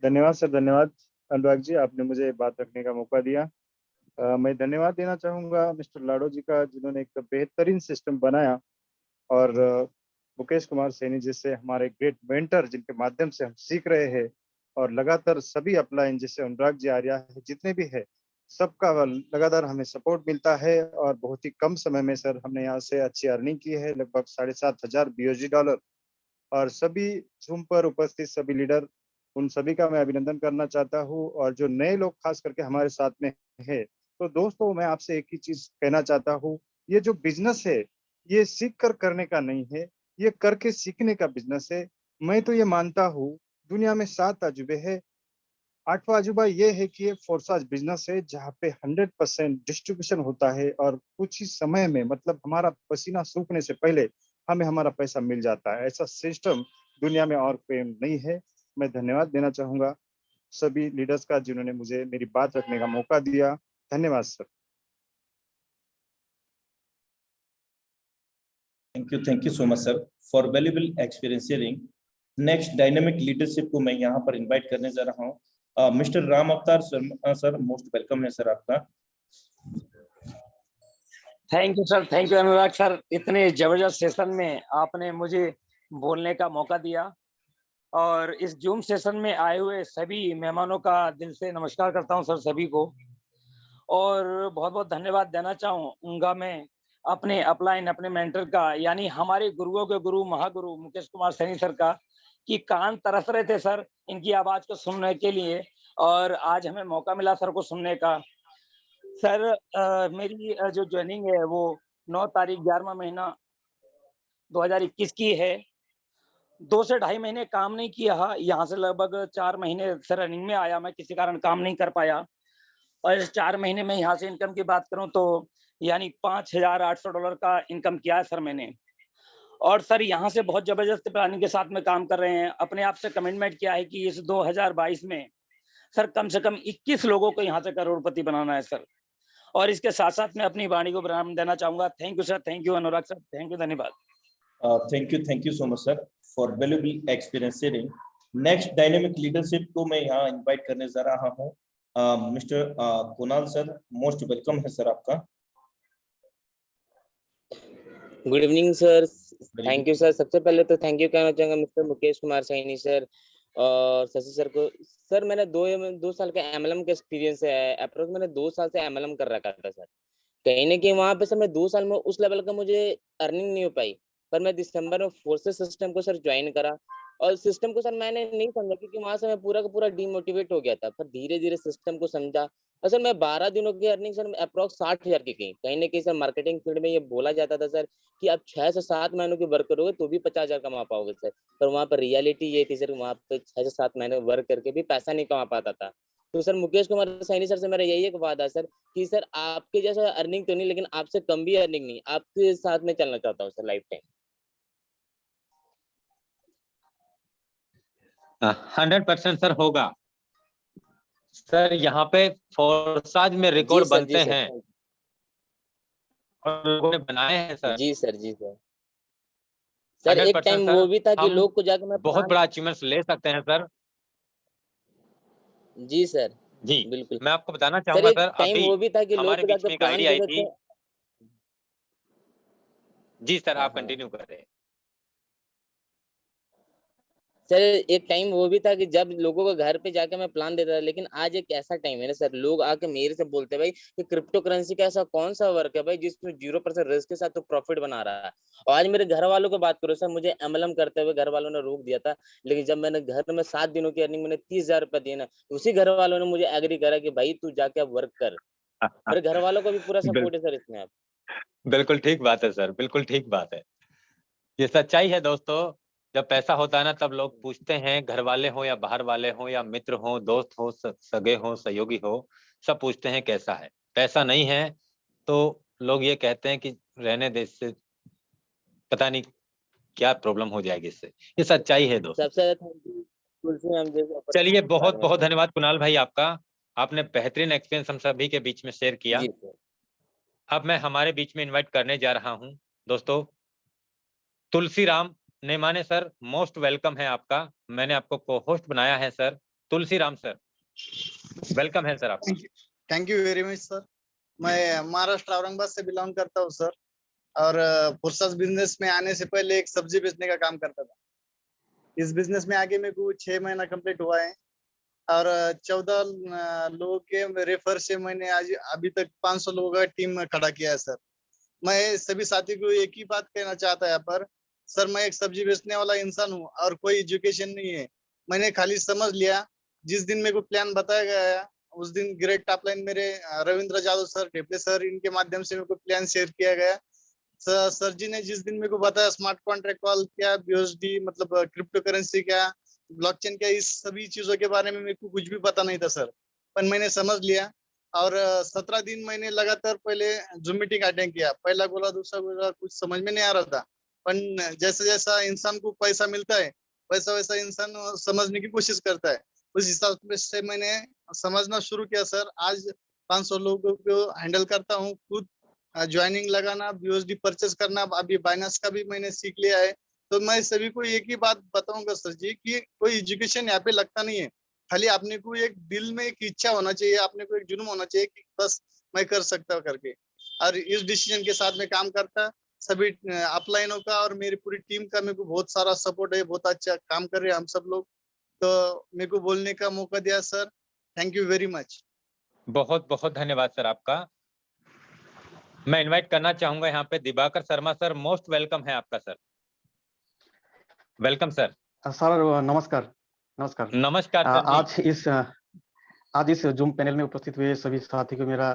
धन्यवाद सर, धन्यवाद अनुराग जी, आपने मुझे बात रखने का मौका दिया। मैं धन्यवाद देना चाहूँगा मिस्टर लाडो जी का, जिन्होंने एक बेहतरीन सिस्टम बनाया, और मुकेश कुमार सैनी जैसे हमारे ग्रेट मेंटर, जिनके माध्यम से हम सीख रहे हैं, और लगातार सभी अपलाइन जैसे अनुराग जी आर्या है, जितने भी है, सबका लगातार हमें सपोर्ट मिलता है। और बहुत ही कम समय में सर हमने यहाँ से अच्छी अर्निंग की है, लगभग $7,500 BOG। और सभी जूम पर उपस्थित सभी लीडर, उन सभी का मैं अभिनंदन करना चाहता हूँ। और जो नए लोग खास करके हमारे साथ में है, तो दोस्तों मैं आपसे एक ही चीज कहना चाहता हूँ, ये जो बिजनेस है ये सीख कर करने का नहीं है, ये करके सीखने का बिजनेस है। मैं तो ये मानता हूँ दुनिया में 7 अजूबे है, 8वां अजूबा ये है कि ये फोर्साज बिजनेस है, जहाँ पे 100% डिस्ट्रीब्यूशन होता है और कुछ ही समय में, मतलब हमारा पसीना सूखने से पहले हमें हमारा पैसा मिल जाता है। ऐसा सिस्टम दुनिया में और कोई नहीं है। मैं धन्यवाद देना चाहूंगा सभी लीडर्स का, जिन्होंने मुझे मेरी बात रखने का मौका दिया। धन्यवाद sir. Thank you so much sir for valuable experience sharing. Next dynamic leadership को मैं यहाँ पर इनवाइट करने जा रहा हूँ, मिस्टर राम अवतार सर, मोस्ट वेलकम है सर आपका। Thank you sir, thank you Anurag sir, इतने जबरदस्त सेशन में आपने मुझे बोलने का मौका दिया। और इस जूम सेशन में आए हुए सभी मेहमानों का दिल से नमस्कार करता हूं सर, सभी को। और बहुत बहुत धन्यवाद देना चाहूँगा मैं अपने अपलाइन, अपने मेंटर का, यानी हमारे गुरुओं के गुरु महागुरु मुकेश कुमार सैनी सर का, कि कान तरस रहे थे सर इनकी आवाज को सुनने के लिए, और आज हमें मौका मिला सर को सुनने का। सर मेरी जो ज्वाइनिंग है वो 9 तारीख 11वां महीना 2021 की है। 2 से ढाई महीने काम नहीं किया, यहाँ से लगभग 4 महीने सर रनिंग में आया, मैं किसी कारण काम नहीं कर पाया। और इस 4 महीने में यहाँ से इनकम की बात करूँ तो यानी $5,800 का इनकम किया है सर मैंने। और सर यहाँ से बहुत जबरदस्त प्लानिंग के साथ में काम कर रहे हैं। अपने आप से कमिटमेंट किया है कि इस 2022 में सर कम से कम 21 लोगों को यहाँ से करोड़पति बनाना है सर। और इसके साथ साथ मैं अपनी वाणी को विराम देना चाहूंगा। Thank you sir, thank you Anurag sir, thank you, धन्यवाद। Thank you so much sir for valuable experience sharing. Next dynamic leadership को मैं यहाँ इनवाइट करने जा रहा हूँ, mister Kunal sir, most welcome है सर आपका। Good evening sir, thank you sir. सबसे पहले तो थैंक यू कहना चाहूंगा मिस्टर मुकेश कुमार सैनी सर और शशि सर को। सर मैंने 2 साल का एमएलएम का एक्सपीरियंस है, अप्रोक्स मैंने 2 साल से एमएलएम कर रखा था सर। कहीं ना कहीं वहां पे सर मैं 2 साल में उस लेवल का मुझे अर्निंग नहीं हो पाई, पर मैं दिसंबर में फोर्सेस सिस्टम को सर ज्वाइन करा। और सिस्टम को सर मैंने नहीं समझा, क्योंकि वहां से मैं पूरा का पूरा डीमोटिवेट हो गया था, पर धीरे धीरे सिस्टम को समझा। और सर मैं 12 दिनों की अर्निंग सर अप्रोक्स 60,000 की गई। कहीं ना कहीं सर मार्केटिंग फील्ड में ये बोला जाता था सर कि आप 6 से 7 महीनों की वर्क करोगे तो भी 50,000 कमा पाओगे सर। पर वहाँ पर रियलिटी ये थी सर, वहाँ पे 6 से 7 महीने वर्क करके भी पैसा नहीं कमा पाता था। तो सर मुकेश कुमार सैनी सर से मेरा यही एक वादा सर कि सर आपके जैसा अर्निंग तो नहीं, लेकिन आपसे कम भी अर्निंग नहीं, आपके साथ में चलना चाहता हूँ सर लाइफ टाइम। 100% सर होगा सर। यहाँ पे फोर्साज में रिकॉर्ड बनते हैं और लोगों ने बनाए हैं सर। जी सर, जी सर। सर एक टाइम वो भी था कि लोग को जाकर मैं बहुत बड़ा अचीवमेंट्स ले सकते हैं सर। जी सर। जी, बिल्कुल। मैं आपको बताना सर चाहूँगा एक सर, टाइम अभी वो भी था कि लोग हमारे बीच जाके में एक प्लान आईडी आई कर रहे थी। थे। जी सर, हाँ, आप हाँ। कंटिन्यू करें। सर एक टाइम वो भी था कि जब लोगों को घर पे जाके मैं प्लान देता था, लेकिन आज एक ऐसा टाइम है ना सर, लोग आके मेरे से बोलते हैं भाई कि क्रिप्टो करेंसी का ऐसा कौन सा वर्क है भाई जिसमें 0% रिस्क के साथ तो प्रॉफिट बना रहा है। और आज मेरे घर वालों की बात करो सर, मुझे एमएलएम करते हुए घर वालों ने रोक दिया था, लेकिन जब मैंने घर में 7 दिनों की अर्निंग मैंने 30,000 रुपए दिए ना, उसी घर वालों ने मुझे एग्री करा कि भाई तू जाके अब वर्क कर। मेरे घर वालों का भी पूरा बिल सपोर्ट है सर इसमें। आप बिल्कुल ठीक बात है सर, बिल्कुल ठीक बात है। ये सच्चाई है दोस्तों, जब पैसा होता है ना तब लोग पूछते हैं, घर वाले हो या बाहर वाले हो या मित्र हो, दोस्त हो, सगे हो, सहयोगी हो, सब पूछते हैं कैसा है। पैसा नहीं है तो लोग ये कहते हैं कि रहने दे, इससे पता नहीं क्या प्रॉब्लम हो जाएगी इससे। ये सच्चाई है दोस्त। सबसे ज्यादा थैंक यू तुलसी मैम जैसे चलिए, अपॉर्चुनिटी के बहुत बारे में बहुत सर। धन्यवाद कुणाल भाई आपका। आपने बेहतरीन एक्सपीरियंस हम सभी के बीच में शेयर किया। जी सर। अब मैं हमारे बीच में इनवाइट करने जा रहा हूँ दोस्तों, तुलसीराम नेमाने सर, मोस्ट वेलकम है आपका। मैंने आपको को होस्ट बनाया है सर। तुलसीराम सर, वेलकम है सर आपका। Thank you very much sir. मैं महाराष्ट्र औरंगाबाद से बिलोंग करता हूँ सर, और फुर्सत बिजनेस में आने से पहले एक सब्जी बेचने का काम करता था। इस बिजनेस में आगे मेरे को 6 महीना कंप्लीट हुआ है, और 14 लोगों के रेफर से मैंने आज अभी तक 500 लोगों का टीम खड़ा किया है सर। मैं सभी साथी को एक ही बात कहना चाहता है यहाँ पर सर, मैं एक सब्जी बेचने वाला इंसान हूँ और कोई एजुकेशन नहीं है। मैंने खाली समझ लिया, जिस दिन मेरे को प्लान बताया गया है उस दिन ग्रेट टॉप लाइन मेरे रविंद्र जादव सर, ढेपले सर, इनके माध्यम से मेरे को प्लान शेयर किया गया। सर जी ने जिस दिन मेरे को बताया स्मार्ट कॉन्ट्रैक्ट कॉल क्या, बीओएसडी मतलब क्रिप्टो करेंसी क्या, ब्लॉकचेन क्या, इस सभी चीजों के बारे में मेरे को कुछ भी पता नहीं था सर, पर मैंने समझ लिया। और 17 दिन मैंने लगातार पहले जूम मीटिंग अटेंड किया, पहला गोला दूसरा गोला, कुछ समझ में नहीं आ रहा था। पर जैसा जैसा इंसान को पैसा मिलता है वैसा वैसा इंसान समझने की कोशिश करता है, उस हिसाब से मैंने समझना शुरू किया सर। आज 500 लोगों को हैंडल करता हूँ खुद, ज्वाइनिंग लगाना, बीओएसडी परचेस करना, अभी बाइनेंस का भी मैंने सीख लिया है। तो मैं सभी को एक ही बात बताऊंगा सर जी कि कोई एजुकेशन यहाँ पे लगता नहीं है, खाली आपने को एक दिल में एक इच्छा होना चाहिए, आपने को एक जुनून होना चाहिए कि बस मैं कर सकता हूँ करके। और इस डिसीजन के साथ में काम करता सभी अपलाइनों का और मेरी पूरी टीम का मेरे को बहुत सारा सपोर्ट है, बहुत अच्छा काम कर रहे हैं हम सब लोग। तो मेरे को बोलने का मौका दिया sir, thank you very much. बहुत बहुत धन्यवाद सर आपका। मैं इनवाइट करना चाहूंगा यहाँ पे Diwakar Sharma sir, most welcome है आपका सर। Welcome sir. सर नमस्कार। नमस्कार। नमस्कार सर जी। आज इस जूम पैनल में उपस्थित हुए सभी साथी को मेरा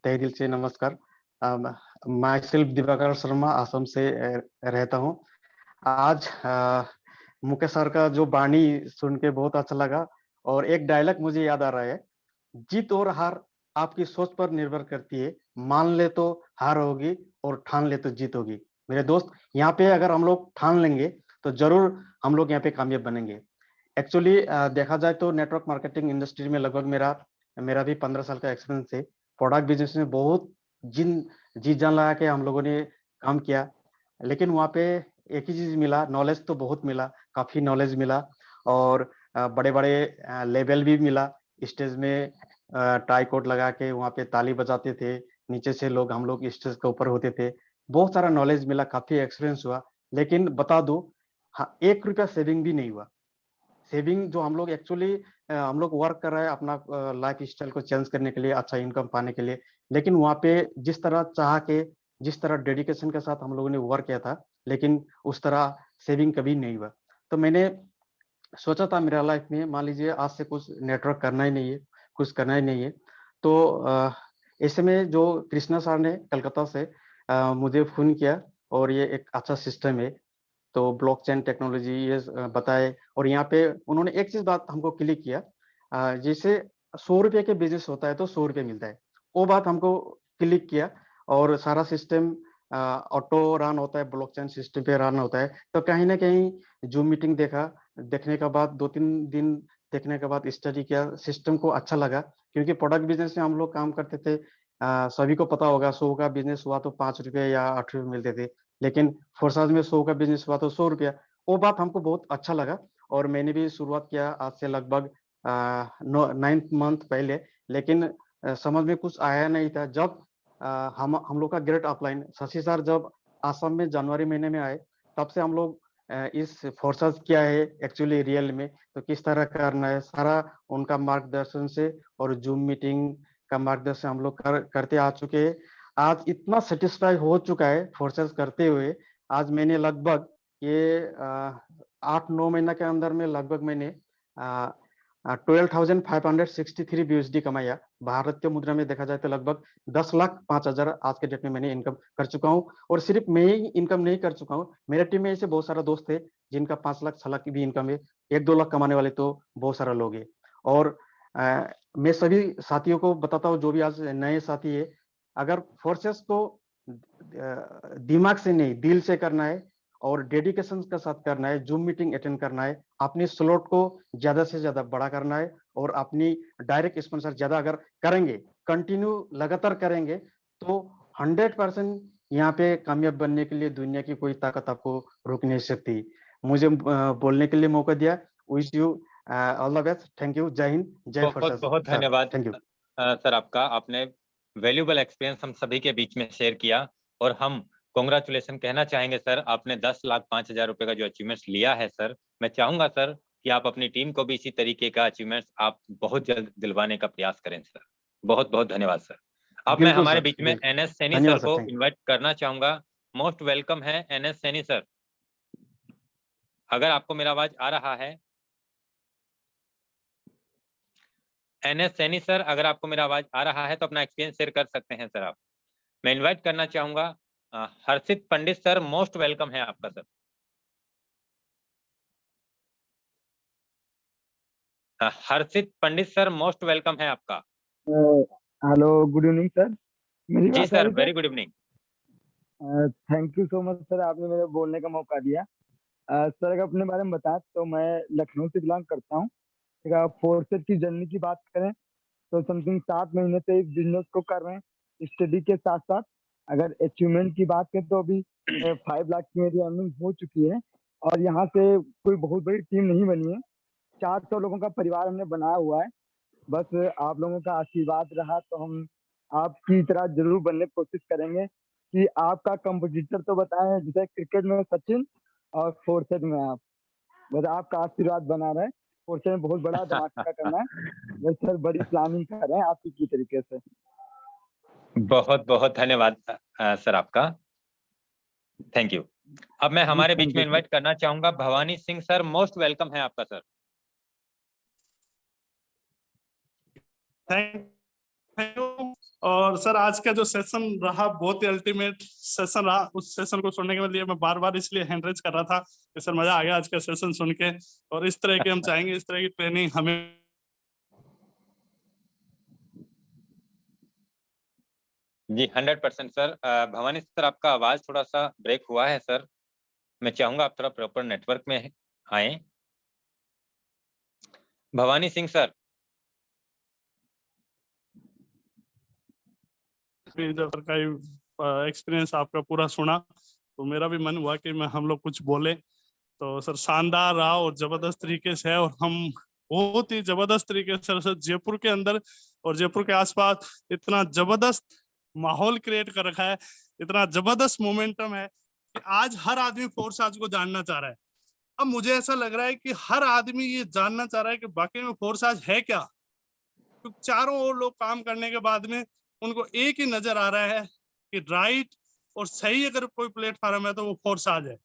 तहे दिल से नमस्कार। मैं सेल्फ दिवाकर शर्मा असम से रहता हूँ। आज मुकेश सर का जो वाणी सुन के बहुत अच्छा लगा, और एक डायलॉग मुझे याद आ रहा है, जीत और हार आपकी सोच पर निर्भर करती है, मान ले तो हार होगी और ठान ले तो जीत होगी। मेरे दोस्त, यहाँ पे अगर हम लोग ठान लेंगे तो जरूर हम लोग यहाँ पे कामयाब बनेंगे। एक्चुअली देखा जाए तो नेटवर्क मार्केटिंग इंडस्ट्री में लगभग मेरा मेरा भी 15 साल का एक्सपीरियंस है। प्रोडक्ट बिजनेस में बहुत जी जान लगा के हम लोगों ने काम किया, लेकिन वहाँ पे एक ही चीज मिला, नॉलेज तो बहुत मिला, काफी नॉलेज मिला, और बड़े बड़े लेवल भी मिला। स्टेज में टाई कोट लगा के वहाँ पे ताली बजाते थे, नीचे से हम लोग स्टेज के ऊपर होते थे। बहुत सारा नॉलेज मिला, काफी एक्सपीरियंस हुआ। लेकिन बता दो, हाँ, 1 रुपया सेविंग भी नहीं हुआ। सेविंग जो हम लोग एक्चुअली हम लोग वर्क कर रहे हैं अपना लाइफ स्टाइल को चेंज करने के लिए, अच्छा इनकम पाने के लिए, लेकिन वहाँ पे जिस तरह चाह के, जिस तरह डेडिकेशन के साथ हम लोगों ने वर्क किया था, लेकिन उस तरह सेविंग कभी नहीं हुआ। तो मैंने सोचा था मेरा लाइफ में, मान लीजिए आज से कुछ नेटवर्क करना ही नहीं है, कुछ करना ही नहीं है, तो ऐसे में जो कृष्णा सर ने कलकत्ता से मुझे फोन किया, और ये एक अच्छा सिस्टम है, तो ब्लॉकचेन टेक्नोलॉजी ये बताए। और यहाँ पे उन्होंने एक चीज बात हमको क्लिक किया, जैसे 100 रुपये के बिजनेस होता है तो 100 रुपये मिलता है, वो बात हमको क्लिक किया। और सारा सिस्टम ऑटो रन होता है, ब्लॉकचेन सिस्टम पे रन होता है। तो कहीं ना कहीं जूम मीटिंग देखने के बाद 2-3 दिन देखने के बाद स्टडी किया, सिस्टम को अच्छा लगा। क्योंकि प्रोडक्ट बिजनेस में हम लोग काम करते थे, सभी को पता होगा 100 का बिजनेस हुआ तो 5 रुपये या 8 रुपये मिलते थे, लेकिन फोर्साज में 100 का बिजनेस हुआ तो 100 रुपया। वो बात हमको बहुत अच्छा लगा, और मैंने भी शुरुआत किया आज से लगभग 9th मंथ पहले, लेकिन समझ में कुछ आया नहीं था। जब हम लोग का ग्रेट अपलाइन शशि सर जब आसाम में जनवरी महीने में आए, तब से हम लोग इस फोर्सेस क्या है एक्चुअली रियल में, तो किस तरह करना है, सारा उनका मार्गदर्शन से और जूम मीटिंग का मार्गदर्शन हम लोग करते आ चुके हैं। आज इतना सेटिस्फाई हो चुका है फोर्सेस करते हुए। आज मैंने लगभग ये 8-9 महीना के अंदर में लगभग मैंने 12,563 BUSD कमाया। भारतीय मुद्रा में देखा जाए तो लगभग 10,05,000 आज के डेट में मैंने इनकम कर चुका हूँ। और सिर्फ मैं ही इनकम नहीं कर चुका हूँ, मेरे टीम में ऐसे बहुत सारे दोस्त थे जिनका 5 लाख 6 लाख की भी इनकम है। 1-2 लाख कमाने वाले तो बहुत सारे लोग हैं। और मैं सभी साथियों को बताता हूँ, जो भी आज नए साथी है, अगर फोर्सेस को दिमाग से नहीं दिल से करना है और डेडिकेशन के साथ करना है, जूम मीटिंग अटेंड करना है, अपनी स्लॉट को ज्यादा से ज्यादा बड़ा करना है और अपनी डायरेक्ट स्पॉन्सर ज्यादा अगर करेंगे, कंटिन्यू लगातार करेंगे, तो 100% यहाँ पे कामयाब बनने के लिए दुनिया की कोई ताकत आपको रोक नहीं सकती। मुझे बोलने के लिए मौका दिया। Wish you all the best. Thank you. जय हिंद, जय बहुत फोर्सेस। बहुत धन्यवाद थैंक यू सर आपका। आपने वैल्यूबल एक्सपीरियंस हम सभी के बीच में शेयर किया और हम कांग्रेचुलेशन कहना चाहेंगे सर। आपने 10,05,000 रुपए का जो अचीवमेंट्स लिया है सर, मैं चाहूंगा सर कि आप अपनी टीम को भी इसी तरीके का अचीवमेंट्स आप बहुत जल्द दिलवाने का प्रयास करें सर। बहुत बहुत धन्यवाद सर। अब मैं हमारे बीच में NS सैनी सर को इनवाइट करना चाहूंगा। मोस्ट वेलकम है NS सैनी सर। अगर आपको मेरा आवाज आ रहा है, NS सैनी सर, अगर आपको मेरा आवाज आ रहा है तो अपना एक्सपीरियंस शेयर कर सकते हैं सर आप। मैं इनवाइट करना चाहूंगा हर्षित पंडित सर। मोस्ट वेलकम है आपका सर। हर्षित पंडित सर, मोस्ट वेलकम है आपका। Hello, good evening sir. मेरी जी बात sir, very good evening. Thank you so much sir, आपने मेरे बोलने का मौका दिया। सर अगर अपने बारे में बताएं तो मैं लखनऊ से बिलोंग करता हूँ। अगर फोर्सेस की जर्नी की बात करें तो समथिंग 7 महीने से इस बिजनेस को कर रहे हैं स्टडी के साथ साथ। अगर अचीवमेंट की बात करें तो अभी 5 लाख की मेरी अर्निंग हो चुकी है और यहाँ से कोई बहुत बड़ी टीम नहीं बनी है। 400 लोगों का परिवार हमने बनाया हुआ है। बस आप लोगों का आशीर्वाद रहा तो हम आपकी तरह जरूर बनने की कोशिश करेंगे कि आपका कंपटीटर तो बताएं, जैसे क्रिकेट में सचिन और फोर्सेस में आप, बस आपका आशीर्वाद बना रहे। फोर्सेस में बहुत बड़ा धमाका करना है, बस सर बड़ी प्लानिंग कर रहे हैं आपकी की तरीके से। बहुत बहुत धन्यवाद सर आपका। Thank you. अब मैं हमारे बीच में इनवाइट करना चाहूंगा Bhavani Singh sir. Most welcome है आपका सर। Thank you. और सर आज का जो सेशन रहा बहुत ही अल्टीमेट सेशन रहा। उस सेशन को सुनने के लिए मैं बार बार इसलिए हैंड रेज कर रहा था कि सर मजा आ गया आज का सेशन सुन के। और इस तरह के हम चाहेंगे, इस तरह की ट्रेनिंग हमें। जी 100% सर। भवानी सर, आपका आवाज थोड़ा सा ब्रेक हुआ है सर। मैं चाहूंगा आप थोड़ा प्रॉपर नेटवर्क में आए। भवानी सिंह सर। जब का एक्सपीरियंस आपका पूरा सुना तो मेरा भी मन हुआ कि मैं हम लोग कुछ बोले। तो सर शानदार रहा और जबरदस्त तरीके से है। और हम बहुत ही जबरदस्त तरीके से सर जयपुर के अंदर और जयपुर के आसपास इतना जबरदस्त माहौल क्रिएट कर रखा है, इतना जबरदस्त मोमेंटम है कि आज हर आदमी फोर्स आज को जानना चाह रहा है। अब मुझे ऐसा लग रहा है कि हर आदमी ये जानना चाह रहा है कि बाकी में फोर्स आज है क्या। तो चारों ओर लोग काम करने के बाद में उनको एक ही नजर आ रहा है कि राइट और सही अगर कोई प्लेटफॉर्म है तो वो फोर्स आज है।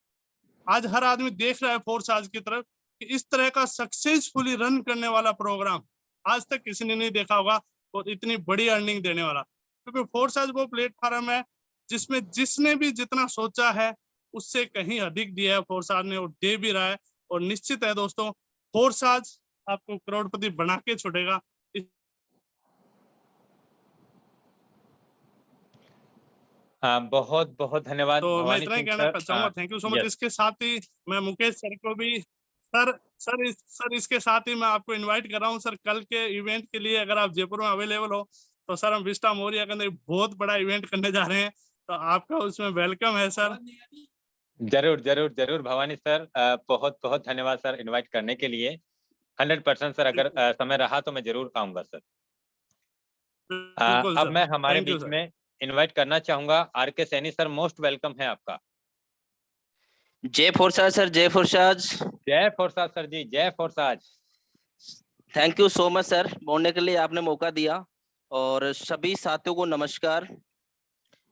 आज हर आदमी देख रहा है फोर्स आज की तरफ कि इस तरह का सक्सेसफुली रन करने वाला प्रोग्राम आज तक किसी ने नहीं देखा होगा और इतनी बड़ी अर्निंग देने वाला। क्योंकि फोर्स आज वो प्लेटफॉर्म है जिसमें जिसने भी जितना सोचा है उससे कहीं अधिक दिया है फोर्स आज ने और दे भी रहा है। और निश्चित है दोस्तों, फोर्स आज आपको करोड़पति बना के छोड़ेगा। बहुत बहुत धन्यवाद तो मैं भवानी इतना ही सिंह कहना सर। चाहूंगा, thank you so much. yes. इसके साथ ही मैं मुकेश सर को भी सर इसके साथ ही मैं आपको इनवाइट कर रहा हूँ सर कल के इवेंट के लिए। अगर आप जयपुर में अवेलेबल हो तो सर हम विस्टा मोरिया के अंदर बहुत बड़ा इवेंट करने जा रहे हैं, तो आपका उसमें वेलकम है सर। जरूर जरूर जरूर भवानी सर, बहुत बहुत धन्यवाद सर इनवाइट करने के लिए। 100% सर, अगर समय रहा तो मैं जरूर आऊंगा सर। बिल्कुल अब सर, मैं हमारे थैंक यू बीच सर। में इनवाइट करना चाहूंगा R K. Saini sir, most welcome है आपका। जय फोरसाज सर, जय फोरसाज। जय फोरसाज सर जी, जय Forsage. Thank you so much sir, बोलने के लिए आपने मौका दिया। और सभी साथियों को नमस्कार।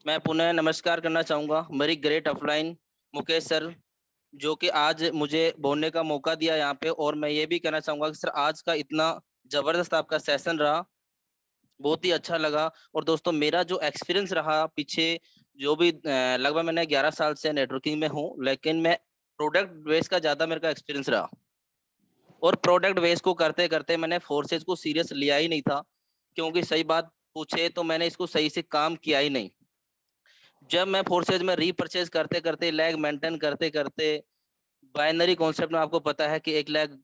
मैं पुनः नमस्कार करना चाहूंगा मेरी ग्रेट अपलाइन मुकेश सर, जो कि आज मुझे बोलने का मौका दिया यहाँ पे। और मैं ये भी कहना चाहूंगा कि सर आज का इतना जबरदस्त आपका सेशन रहा, बहुत ही अच्छा लगा। और दोस्तों मेरा जो एक्सपीरियंस रहा पीछे, जो भी लगभग मैंने 11 साल से नेटवर्किंग में हूँ, लेकिन मैं प्रोडक्ट बेस का ज्यादा मेरे का एक्सपीरियंस रहा। और प्रोडक्ट बेस को करते करते मैंने फोर्सेज को सीरियस लिया ही नहीं था, क्योंकि सही बात पूछे तो मैंने इसको सही से काम किया ही नहीं। जब मैं फोर्सेज में रीपरचेज करते करते, लैग मेंटेन करते करते, बाइनरी कॉन्सेप्ट में आपको पता है कि एक लैग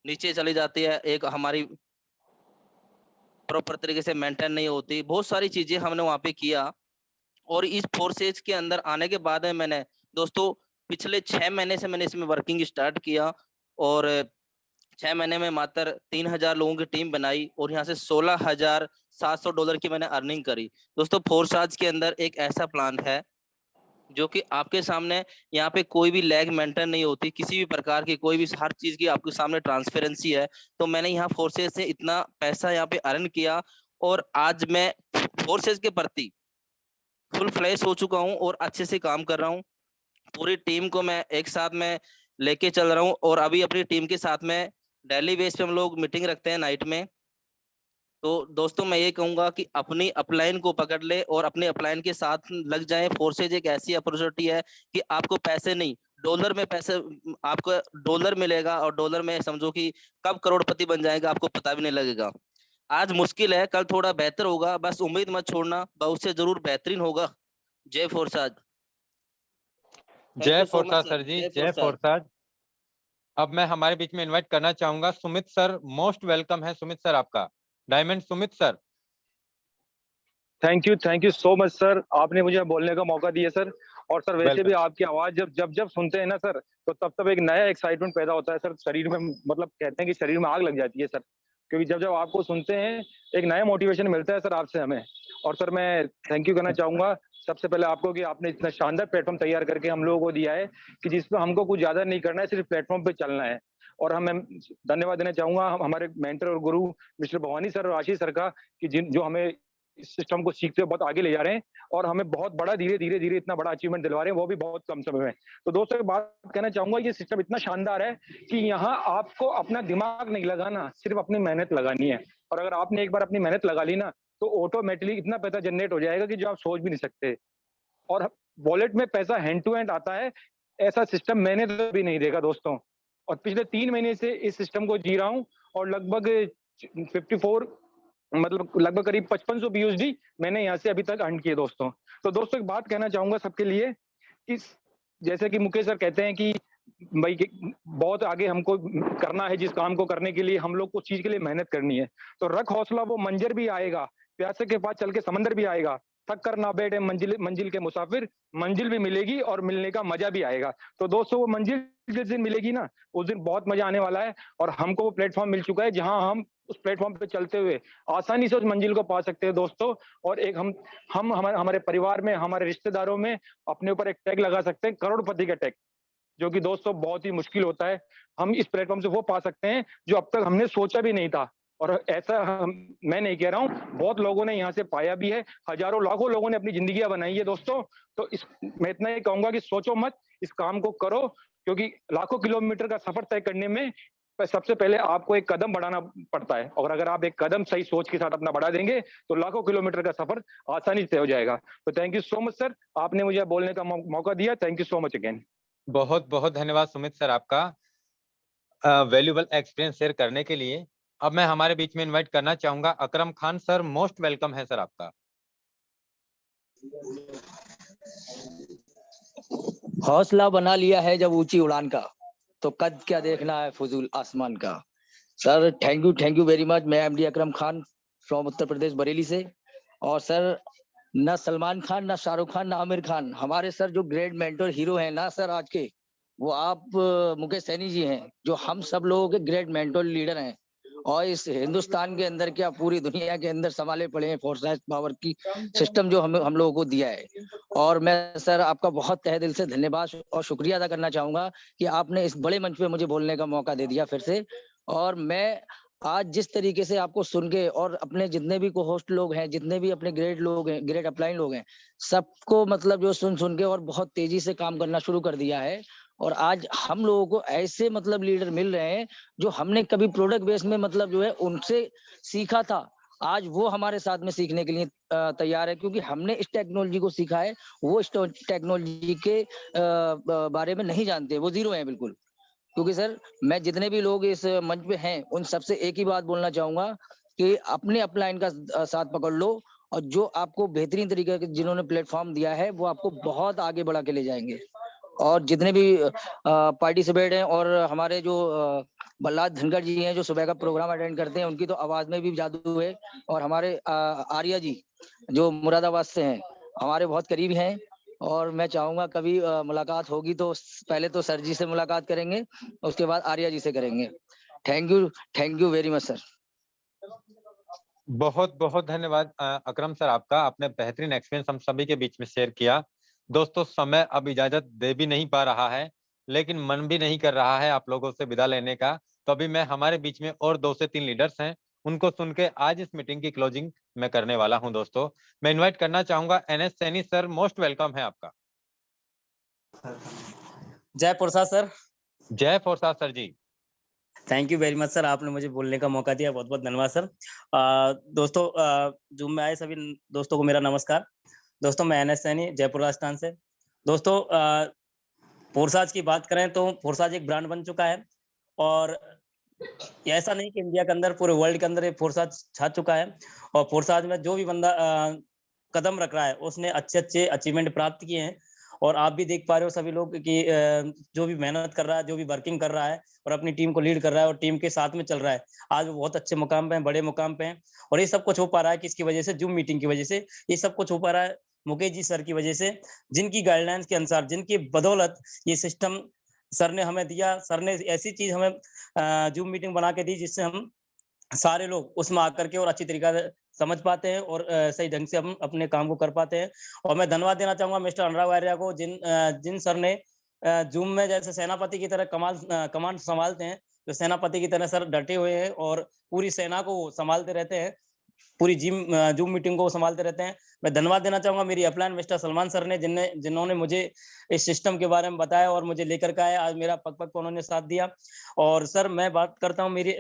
नीचे चली जाती है, एक हमारी प्रॉपर तरीके से मेंटेन नहीं होती, बहुत सारी चीजें हमने वहां पे किया। और इस फोर्सेज के अंदर आने के बाद में मैंने दोस्तों पिछले 6 महीने से मैंने इसमें वर्किंग स्टार्ट किया। और 6 महीने में मात्र 3000 लोगों की टीम बनाई और यहाँ से $16,700 की मैंने अर्निंग करी। दोस्तों फोरसाज के अंदर एक ऐसा प्लान है जो कि आपके सामने, यहाँ पे कोई भी लैग मेंटेन नहीं होती, किसी भी प्रकार की कोई भी, हर चीज की आपके सामने ट्रांसपेरेंसी है। तो मैंने यहाँ फोर्सेज से इतना पैसा यहाँ पे अर्न किया और आज मैं फोर्सेज के प्रति फुल फ्लैश हो चुका हूँ और अच्छे से काम कर रहा हूँ। पूरी टीम को मैं एक साथ में लेके चल रहा हूँ और अभी अपनी टीम के साथ में डेली बेस पे हम लोग मीटिंग रखते हैं नाइट में। तो दोस्तों मैं ये कहूंगा कि अपनी अपलाइन को पकड़ ले और अपने अपलाइन के साथ लग जाए। फोर्सेज एक ऐसी अपॉर्चुनिटी है कि आपको पैसे नहीं, डॉलर में पैसे, आपको डॉलर मिलेगा और डॉलर में समझो कि कब करोड़पति बन जाएगा आपको पता भी नहीं लगेगा। आज मुश्किल है, कल थोड़ा बेहतर होगा, बस उम्मीद मत छोड़ना, बहुत से जरूर बेहतरीन होगा। जय फोरसाज। जय फोरसाज सर जी, जय फोरसाज। अब मैं हमारे बीच में इनवाइट करना चाहूंगा सुमित सर, मोस्ट वेलकम है सुमित सर आपका। Diamond Sumit sir. Thank you so much sir, आपने मुझे बोलने का मौका दिया सर। और सर वैसे भी आपकी आवाज जब सुनते हैं ना सर, तो तब एक नया एक्साइटमेंट पैदा होता है सर शरीर में, मतलब कहते हैं कि शरीर में आग लग जाती है सर, क्योंकि जब आपको सुनते हैं एक नया मोटिवेशन मिलता है सर आपसे हमें। और सर मैं थैंक यू करना चाहूंगा सबसे पहले आपको कि आपने इतना शानदार प्लेटफॉर्म तैयार करके हम लोगों को दिया है कि जिसमें हमको कुछ ज्यादा नहीं करना है, सिर्फ प्लेटफॉर्म पे चलना है। और हम धन्यवाद देना चाहूंगा हमारे मेंटर और गुरु मिस्टर भवानी सर और आशीष सर का, कि जो हमें इस सिस्टम को सीखते हुए बहुत आगे ले जा रहे हैं और हमें बहुत बड़ा धीरे धीरे इतना बड़ा अचीवमेंट दिलवा रहे हैं, वो भी बहुत कम समय में। तो दोस्तों एक बात कहना चाहूंगा, ये सिस्टम इतना शानदार है कि यहाँ आपको अपना दिमाग नहीं लगाना, सिर्फ अपनी मेहनत लगानी है। और अगर आपने एक बार अपनी मेहनत लगा ली ना, तो ऑटोमेटिकली इतना पैसा जनरेट हो जाएगा कि जो आप सोच भी नहीं सकते। और वॉलेट में पैसा हैंड टू हैंड आता है, ऐसा सिस्टम मैंने तो भी नहीं देखा दोस्तों। और पिछले 3 महीने से इस सिस्टम को जी रहा हूँ और लगभग 54, मतलब लगभग करीब 5500 BUSD मैंने यहाँ से अभी तक अर्न किए दोस्तों। तो दोस्तों एक बात कहना चाहूंगा सबके लिए कि जैसे कि मुकेश सर कहते हैं कि भाई बहुत आगे हमको करना है, जिस काम को करने के लिए हम लोग को चीज के लिए मेहनत करनी है, तो रख हौसला, वो मंजर भी आएगा, प्यासे के पास चल के समंदर भी आएगा, थक कर ना बैठे मंजिल के मुसाफिर, मंजिल भी मिलेगी और मिलने का मजा भी आएगा। तो दोस्तों वो मंजिल जिस दिन मिलेगी ना, उस दिन बहुत मजा आने वाला है। और हमको वो प्लेटफॉर्म मिल चुका है जहां हम उस प्लेटफॉर्म पे चलते हुए आसानी से उस मंजिल को पा सकते हैं दोस्तों। और एक हम हमारे परिवार में, हमारे रिश्तेदारों में अपने ऊपर एक टैग लगा सकते हैं, करोड़पति का टैग, जो कि दोस्तों बहुत ही मुश्किल होता है। हम इस प्लेटफॉर्म से वो पा सकते हैं जो अब तक हमने सोचा भी नहीं था। और ऐसा मैं नहीं कह रहा हूँ, बहुत लोगों ने यहाँ से पाया भी है, हजारों लाखों लोगों ने अपनी जिंदगियां बनाई है दोस्तों। तो मैं इतना ही कहूंगा कि सोचो मत, इस काम को करो, क्योंकि लाखों किलोमीटर का सफर तय करने में सबसे पहले आपको एक कदम बढ़ाना पड़ता है। और अगर आप एक कदम सही सोच के साथ अपना बढ़ा देंगे तो लाखों किलोमीटर का सफर आसानी से हो जाएगा। तो thank you so much sir, आपने मुझे बोलने का मौका दिया। Thank you so much again. बहुत बहुत धन्यवाद सुमित सर आपका वैल्यूएबल एक्सपीरियंस शेयर करने के लिए। अब मैं हमारे बीच में इनवाइट करना चाहूंगा Akram Khan sir, most welcome है सर आपका। हौसला बना लिया है जब ऊंची उड़ान का, तो कद क्या देखना है फुजूल आसमान का। Sir thank you very much. मैं एमडी अकरम खान फ्रॉम उत्तर प्रदेश बरेली से। और सर ना सलमान खान, ना शाहरुख खान, ना आमिर खान, हमारे सर जो ग्रेट मेंटर हीरो हैं ना सर आज के, वो आप मुकेश सैनी जी हैं, जो हम सब लोगों के ग्रेट मेंटोर लीडर हैं और इस हिंदुस्तान के अंदर क्या पूरी दुनिया के अंदर संभाले पड़े हैं फोर्साइज पावर की सिस्टम जो हम लोगों को दिया है। और मैं सर आपका बहुत तहे दिल से धन्यवाद और शुक्रिया अदा करना चाहूंगा कि आपने इस बड़े मंच पे मुझे बोलने का मौका दे दिया फिर से। और मैं आज जिस तरीके से आपको सुन के और अपने जितने भी को होस्ट लोग हैं, जितने भी अपने ग्रेट लोग हैं, ग्रेट अपलाइन लोग हैं, सबको मतलब जो सुन के और बहुत तेजी से काम करना शुरू कर दिया है। और आज हम लोगों को ऐसे मतलब लीडर मिल रहे हैं जो हमने कभी प्रोडक्ट बेस में मतलब जो है उनसे सीखा था, आज वो हमारे साथ में सीखने के लिए तैयार है, क्योंकि हमने इस टेक्नोलॉजी को सीखा है, वो इस टेक्नोलॉजी के बारे में नहीं जानते, वो जीरो है बिल्कुल। क्योंकि सर मैं जितने भी लोग इस मंच पे हैं उन सबसे एक ही बात बोलना चाहूंगा कि अपने अपलाइन का साथ पकड़ लो और जो आपको बेहतरीन तरीके के जिन्होंने प्लेटफॉर्म दिया है वो आपको बहुत आगे बढ़ा के ले जाएंगे। और जितने भी पार्टिसिपेट हैं और हमारे जो बल्लाद धनखड़ जी हैं जो सुबह का प्रोग्राम अटेंड करते हैं, उनकी तो आवाज में भी जादू है। और हमारे आर्या जी जो मुरादाबाद से हैं, हमारे बहुत करीब हैं। और मैं चाहूंगा कभी मुलाकात होगी तो पहले तो सर जी से मुलाकात करेंगे, उसके बाद आर्या जी से करेंगे। Thank you very much sir. बहुत बहुत धन्यवाद अकरम सर आपका, आपने बेहतरीन एक्सपीरियंस हम सभी के बीच में शेयर किया। दोस्तों समय अब इजाजत दे भी नहीं पा रहा है, लेकिन मन भी नहीं कर रहा है आप लोगों से विदा लेने का। तो अभी मैं हमारे बीच में और 2 से 3 लीडर्स हैं, उनको सुन के आज इस मीटिंग की क्लोजिंग मैं करने वाला हूं। दोस्तों मैं इन्वाइट करना चाहूंगा NS Saini sir, most welcome है आपका। जय पुरसा सर। जय Forsage sir ji. Thank you very much sir, आपने मुझे बोलने का मौका दिया, बहुत बहुत धन्यवाद सर। दोस्तों जूम में आए सभी दोस्तों को मेरा नमस्कार। दोस्तों मैं NS सैनी जयपुर राजस्थान से। दोस्तों फोरसाज की बात करें तो फोरसाज एक ब्रांड बन चुका है और ऐसा नहीं कि इंडिया के अंदर पूरे वर्ल्ड के अंदर ये फोरसाज छा चुका है। और फोरसाज में जो भी बंदा कदम रख रहा है उसने अच्छे अच्छे अचीवमेंट प्राप्त किए हैं। और आप भी देख पा रहे हो सभी लोग कि जो भी मेहनत कर रहा है, जो भी वर्किंग कर रहा है और अपनी टीम को लीड कर रहा है और टीम के साथ में चल रहा है, आज वो बहुत अच्छे मुकाम पे हैं, बड़े मुकाम पे हैं। और ये सब कुछ हो पा रहा है किसकी वजह से? जूम मीटिंग की वजह से। ये सब कुछ हो पा रहा है मुकेश जी सर की वजह से, जिनकी गाइडलाइंस के अनुसार, जिनकी बदौलत ये सिस्टम सर ने हमें दिया। सर ने ऐसी चीज हमें जूम मीटिंग बना के दी जिससे हम सारे लोग उसमें आकर के और अच्छी तरीका से समझ पाते हैं और सही ढंग से हम अपने काम को कर पाते हैं। और मैं धन्यवाद देना चाहूंगा मिस्टर अनुराग आर्या को, जिन सर ने जूम में जैसे सेनापति की तरह कमांड संभालते हैं, तो सेनापति की तरह सर डटे हुए हैं और पूरी सेना को संभालते रहते हैं, पूरी जूम मीटिंग को संभालते रहते हैं। मैं धन्यवाद देना चाहूंगा मेरी अपलाइन मिस्टर सलमान सर ने, जिन्होंने मुझे इस सिस्टम के बारे में बताया और मुझे लेकर के आए। आज मेरा पग पग को उन्होंने साथ दिया। और सर मैं बात करता हूँ मेरी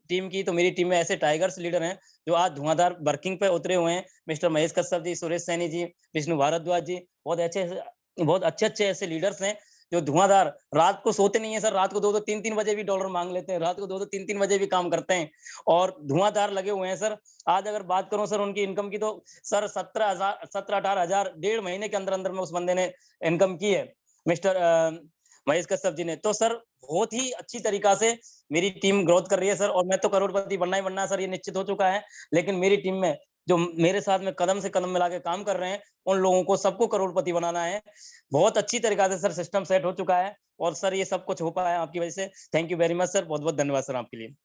टीम की, तो मेरी टीम में ऐसे टाइगर्स लीडर हैं जो आज धुआंधार वर्किंग पे उतरे हुए हैं। मिस्टर महेश कश्यप जी, सुरेश सैनी जी, विष्णु भारद्वाज जी, बहुत अच्छे ऐसे लीडर्स हैं जो धुआंधार, रात को सोते नहीं है सर, रात को 2-2 3-3 बजे भी डॉलर मांग लेते हैं, रात को 2-2 3-3 बजे भी काम करते हैं और धुआंधार लगे हुए हैं सर। आज अगर बात करूं सर उनकी इनकम की, तो सर 17-18 डेढ़ महीने के अंदर अंदर में उस बंदे ने इनकम की है, मिस्टर महेश कश्यप जी ने। तो सर बहुत ही अच्छी तरीका से मेरी टीम ग्रोथ कर रही है सर। और मैं तो करोड़पति बनना ही बनना है सर, ये निश्चित हो चुका है। लेकिन मेरी टीम में जो मेरे साथ में कदम से कदम मिला के काम कर रहे हैं, उन लोगों को सबको करोड़पति बनाना है। बहुत अच्छी तरीका से सर सिस्टम सेट हो चुका है और सर ये सब कुछ हो पाया है आपकी वजह से। Thank you very much sir, बहुत बहुत धन्यवाद सर आपके लिए।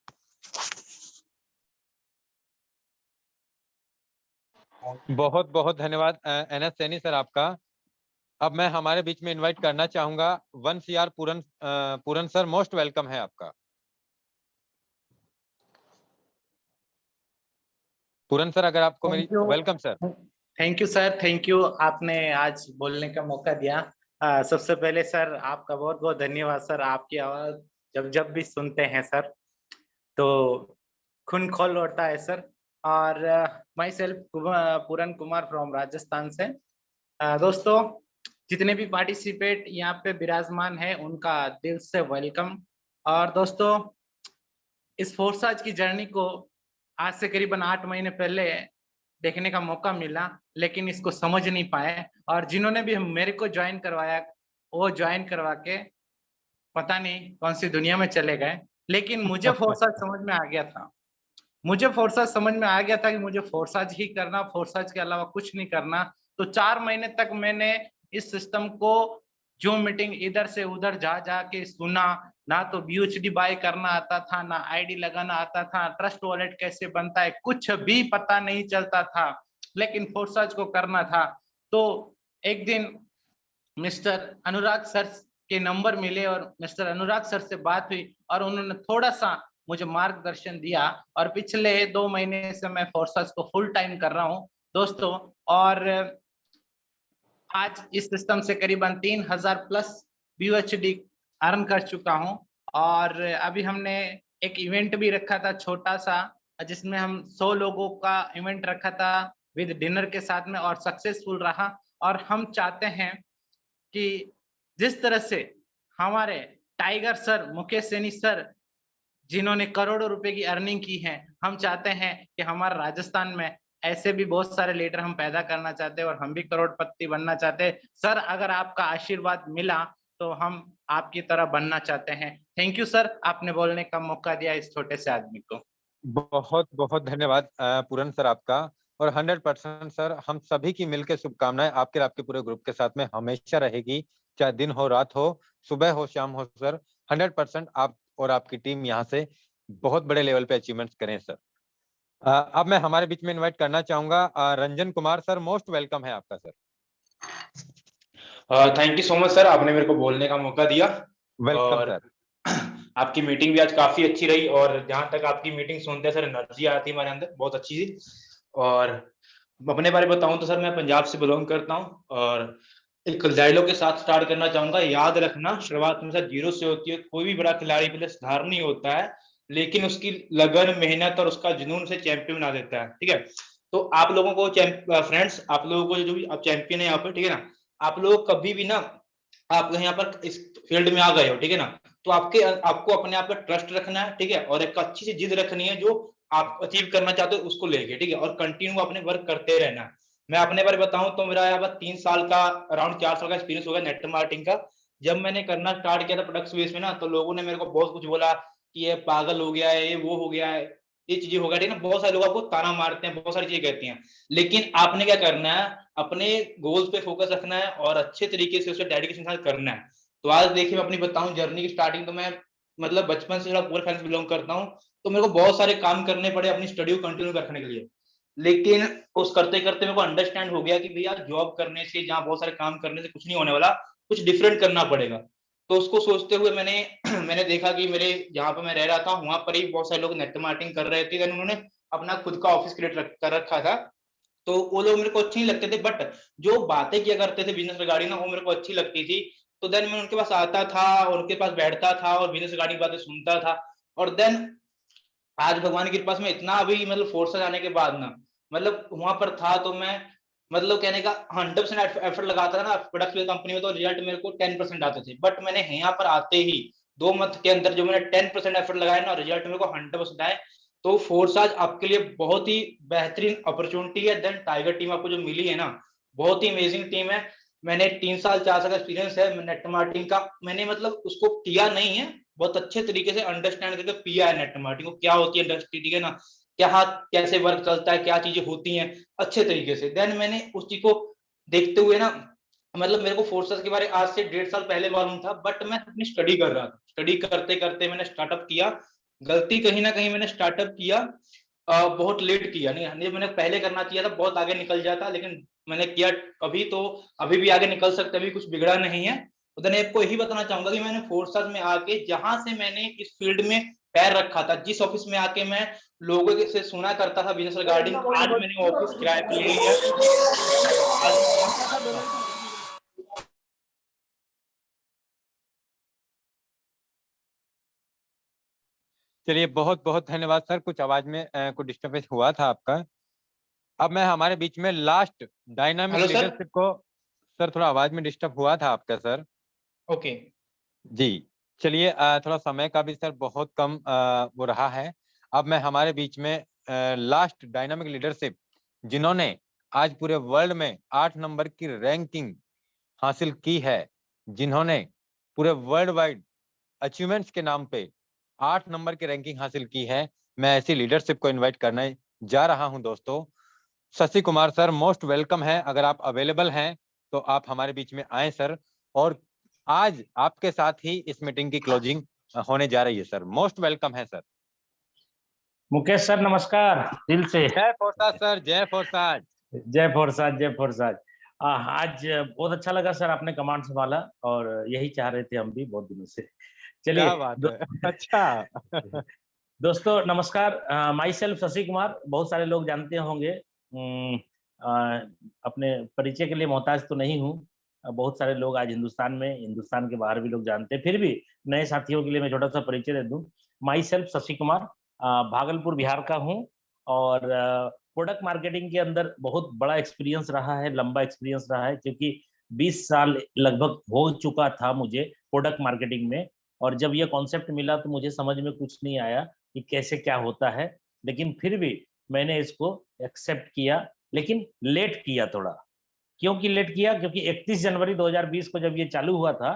बहुत बहुत धन्यवाद NS सैनी सर आपका। अब मैं हमारे बीच में इनवाइट करना चाहूंगा 1 CR पूरन सर, मोस्ट वेलकम है आपका। पूरन सर अगर आपको मेरी, welcome sir. Thank you sir, thank you, आपने आज बोलने का मौका दिया। सबसे पहले सर आपका बहुत बहुत धन्यवाद सर। आपकी आवाज जब भी सुनते हैं सर तो खून खोल उठता है सर। और myself Puran Kumar from Rajasthan से। दोस्तों जितने भी पार्टिसिपेट यहाँ पे विराजमान है उनका दिल से वेलकम। और दोस्तों इस फोर्साज की जर्नी को आज से करीबन 8 महीने पहले देखने का मौका मिला, लेकिन इसको समझ नहीं पाए। और जिन्होंने भी मेरे को ज्वाइन करवाया वो ज्वाइन करवा के पता नहीं कौन सी दुनिया में चले गए। लेकिन मुझे फोर्साज समझ में आ गया था, मुझे फोर्साज समझ में आ गया था कि मुझे फोर्साज ही करना, फोर्साज के अलावा कुछ नहीं करना। तो 4 महीने तक मैंने इस सिस्टम को जूम मीटिंग इधर से उधर जा जा के सुना, ना तो BUHD बाय करना आता था, ना आईडी लगाना आता था, ट्रस्ट वॉलेट कैसे बनता है कुछ भी पता नहीं चलता था, लेकिन फोर्साज को करना था। तो एक दिन मिस्टर अनुराग सर के नंबर मिले और मिस्टर अनुराग सर से बात हुई और उन्होंने थोड़ा सा मुझे मार्गदर्शन दिया और पिछले 2 महीने से मैं फोर्साज को फुल टाइम कर रहा हूं दोस्तों। और आज इस सिस्टम से करीबन 3000 प्लस BUHD अर्न कर चुका हूं। और अभी हमने एक इवेंट भी रखा था छोटा सा, जिसमें हम 100 लोगों का इवेंट रखा था विद डिनर के साथ में, और सक्सेसफुल रहा। और हम चाहते हैं कि जिस तरह से हमारे tiger sir, Mukesh Saini sir, जिन्होंने करोड़ों रुपए की अर्निंग की है, हम चाहते हैं कि हमारे राजस्थान में ऐसे भी बहुत सारे लीडर हम पैदा करना चाहते हैं और हम भी करोड़पति बनना चाहते हैं। सर, अगर आपका आशीर्वाद मिला तो हम आपकी तरह बनना चाहते हैं। थैंक यू सर, आपने बोलने का मौका दिया इस छोटे से आदमी को। बहुत बहुत धन्यवाद पूरन सर आपका। और 100% सर, हम सभी की मिलकर शुभकामनाएं आपके और आपके पूरे ग्रुप के साथ में हमेशा रहेगी, चाहे दिन हो, रात हो, सुबह हो, शाम हो सर। 100% आप और आपकी टीम यहाँ से बहुत बड़े लेवल पे अचीवमेंट्स करें सर। अब मैं हमारे बीच में इनवाइट करना चाहूंगा Ranjan Kumar sir, most welcome है आपका sir. Thank you so much sir, आपने मेरे को बोलने का मौका दिया। Welcome sir. आपकी मीटिंग भी आज काफी अच्छी रही और जहां तक आपकी मीटिंग सुनते हैं सर, एनर्जी आती है हमारे अंदर, बहुत अच्छी थी। और अपने बारे में बताऊं तो सर, मैं पंजाब से बिलोंग करता हूं और एक डायलॉग के साथ स्टार्ट करना चाहूंगा। याद रखना, शुरुआत हमेशा 0 से होती है। कोई भी बड़ा खिलाड़ी पहले सुधार नहीं होता है, लेकिन उसकी लगन, मेहनत और उसका जुनून से चैंपियन बना देता है। ठीक है, तो आप लोगों को फ्रेंड्स, आप लोगों को जो भी आप चैंपियन है यहाँ पर, ठीक है ना, आप लोग कभी भी ना, आप यहाँ पर इस फील्ड में आ गए हो, ठीक है ना, तो आपको अपने आप पर ट्रस्ट रखना है, ठीक है, और एक अच्छी सी जिद रखनी है जो आप अचीव करना चाहते हो उसको लेके, ठीक है, और कंटिन्यू अपने वर्क करते रहना है। मैं अपने बारे में बताऊं तो मेरा यहाँ पर 3 साल का, अराउंड 4 साल का एक्सपीरियंस हो गया नेट मार्केटिंग का। जब मैंने करना स्टार्ट किया था प्रोडक्ट्स बेस में ना, तो लोगों ने मेरे को बहुत कुछ बोला कि ये पागल हो गया है, ये वो हो गया है, ये चीजें हो गया, ठीक है ना, बहुत सारे लोग आपको ताना मारते हैं, बहुत सारी चीजें कहती हैं। लेकिन आपने क्या करना है, अपने गोल्स पे फोकस रखना है और अच्छे तरीके से उसे डेडिकेशन के साथ करना है। तो आज देखिए, मैं अपनी बताऊं जर्नी की स्टार्टिंग, तो मैं मतलब बचपन से पुअर फैमिली से बिलोंग करता हूं, तो मेरे को बहुत सारे काम करने पड़े अपनी स्टडी को कंटिन्यू रखने के लिए। लेकिन उस करते करते मेरे को अंडरस्टैंड हो गया कि भैया जॉब करने से, जहाँ बहुत सारे काम करने से कुछ नहीं होने वाला, कुछ डिफरेंट करना पड़ेगा। तो उसको सोचते हुए मैंने देखा कि मेरे जहाँ पे मैं रह रहा था वहां पर ही बहुत सारे लोग नेट मार्केटिंग कर रहे थे। देन उन्होंने अपना खुद का ऑफिस क्रिएट कर रखा था। तो वो लोग मेरे को अच्छे नहीं लगते थे, बट जो बातें किया करते थे बिजनेस रिगार्डिंग ना, वो मेरे को अच्छी लगती थी। तो देन मैं उनके पास आता था, उनके पास बैठता था और बिजनेस रिगार्डिंग बातें सुनता था। और देन आज भगवान की कृपा से मैं इतना अभी मतलब फोर्स जाने के बाद ना, मतलब वहां पर था, तो मैं मतलब कहने का 100% एफर्ट लगाता था ना प्रोडक्ट कंपनी में, तो रिजल्ट मेरे को 10% आते थे। बट मैंने यहाँ पर आते ही 2 मंथ के अंदर जो मैंने 10% एफर्ट लगाया ना, रिजल्ट मेरे को 100% आए। तो फोर्स आज आपके लिए बहुत ही बेहतरीन अपॉर्चुनिटी है। देन टाइगर टीम आपको जो मिली है ना, बहुत ही अमेजिंग टीम है। मैंने 3 साल 4 साल का एक्सपीरियंस है नेट मार्केटिंग का। मैंने मतलब उसको किया नहीं है, बहुत अच्छे तरीके से अंडरस्टैंड करके पिया है नेट मार्केटिंग को, क्या होती है इंडस्ट्री, ठीक है ना, क्या कैसे वर्क चलता है, क्या चीजें होती हैं अच्छे तरीके से। देन मैंने उस चीज को देखते हुए ना, मतलब मेरे को फोर्सेस के बारे आज से 1.5 साल पहले मालूम था, बट मैं अपनी स्टडी कर रहा था। स्टडी करते करते मैंने स्टार्टअप किया। गलती कहीं ना कहीं मैंने स्टार्टअप किया, बहुत लेट किया, नहीं मैंने पहले करना चाहिए था, बहुत आगे निकल जाता, लेकिन मैंने किया अभी, तो अभी भी आगे निकल सकते, अभी कुछ बिगड़ा नहीं है। तो मैं आपको यही बताना चाहूंगा कि मैंने फोर्सेस में आके, जहां से मैंने इस फील्ड में पैर रखा था, जिस ऑफिस में आके मैं लोगों से सुना करता था बिजनेस रिगार्डिंग, आज मैंने ऑफिस किराए पे ले लिया। चलिए, बहुत बहुत धन्यवाद सर। कुछ आवाज में कुछ डिस्टर्बेंस हुआ था आपका। अब मैं हमारे बीच में लास्ट डायनामिक लीडरशिप को, सर थोड़ा आवाज में डिस्टर्ब हुआ था आपका सर। ओके जी, चलिए, थोड़ा समय का भी सर बहुत कम वो रहा है। अब मैं हमारे बीच में लास्ट डायनामिक लीडरशिप, जिन्होंने आज पूरे वर्ल्ड में 8 नंबर की रैंकिंग हासिल की है, जिन्होंने पूरे वर्ल्ड वाइड अचीवमेंट्स के नाम पे 8 नंबर की रैंकिंग हासिल की है, मैं ऐसी लीडरशिप को इनवाइट करने जा रहा हूं दोस्तों। Shashi Kumar sir, most welcome है। अगर आप अवेलेबल हैं तो आप हमारे बीच में आए सर, और आज आपके साथ ही इस मीटिंग की क्लोजिंग होने जा रही है सर। मोस्ट वेलकम है सर। मुकेश सर नमस्कार दिल से। जय फोर्साज सर, जय फोर्साज। जय फोर्साज, जय फोर्साज। आज बहुत अच्छा लगा सर, आपने कमांड संभाला और यही चाह रहे थे हम भी बहुत दिनों से। चलिए क्या बात है। अच्छा। दोस्तों नमस्कार। माई सेल्फ शशि कुमार, बहुत सारे लोग जानते होंगे। अपने परिचय के लिए मोहताज तो नहीं हूँ। बहुत सारे लोग आज हिंदुस्तान में, हिंदुस्तान के बाहर भी लोग जानते हैं, फिर भी नए साथियों के लिए मैं छोटा सा परिचय दे दूं। माई सेल्फ शशि कुमार, भागलपुर बिहार का हूँ और प्रोडक्ट मार्केटिंग के अंदर बहुत बड़ा एक्सपीरियंस रहा है, लंबा एक्सपीरियंस रहा है, क्योंकि 20 साल लगभग हो चुका था मुझे प्रोडक्ट मार्केटिंग में। और जब ये कॉन्सेप्ट मिला तो मुझे समझ में कुछ नहीं आया कि कैसे क्या होता है, लेकिन फिर भी मैंने इसको एक्सेप्ट किया, लेकिन लेट किया थोड़ा। क्योंकि लेट किया? क्योंकि 31 जनवरी 2020 को जब ये चालू हुआ था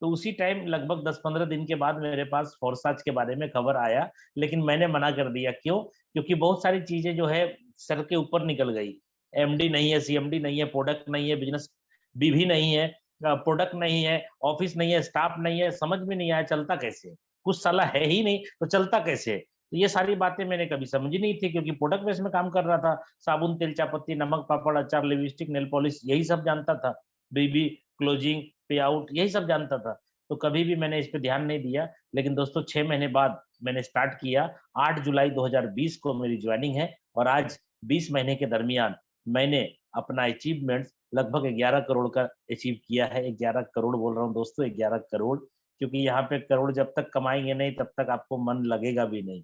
तो उसी टाइम लगभग 10-15 दिन के बाद मेरे पास फोर्साज के बारे में खबर आया, लेकिन मैंने मना कर दिया। क्यों? क्योंकि बहुत सारी चीजें जो है सर के ऊपर निकल गई। एमडी नहीं है, सीएमडी नहीं है, प्रोडक्ट नहीं है, बिजनेस बीवी नहीं है, प्रोडक्ट नहीं है, ऑफिस नहीं है, स्टाफ नहीं है, समझ में नहीं आया चलता कैसे। कुछ साला है ही नहीं तो चलता कैसे। तो ये सारी बातें मैंने कभी समझी नहीं थी, क्योंकि प्रोडक्ट बेस में काम कर रहा था। साबुन, तेल, चायपत्ती, नमक, पापड़, अचार, लिपस्टिक, नेल पॉलिश, यही सब जानता था। बीबी, क्लोजिंग, पे आउट, यही सब जानता था। तो कभी भी मैंने इस पे ध्यान नहीं दिया। लेकिन दोस्तों 6 महीने बाद मैंने स्टार्ट किया। 8 जुलाई 2020 को मेरी ज्वाइनिंग है और आज 20 महीने के दरमियान मैंने अपना अचीवमेंट लगभग 11 करोड़ का अचीव किया है। 11 करोड़ बोल रहा हूँ दोस्तों, 11 करोड़, क्योंकि यहाँ पे करोड़ जब तक कमाएंगे नहीं तब तक आपको मन लगेगा भी नहीं।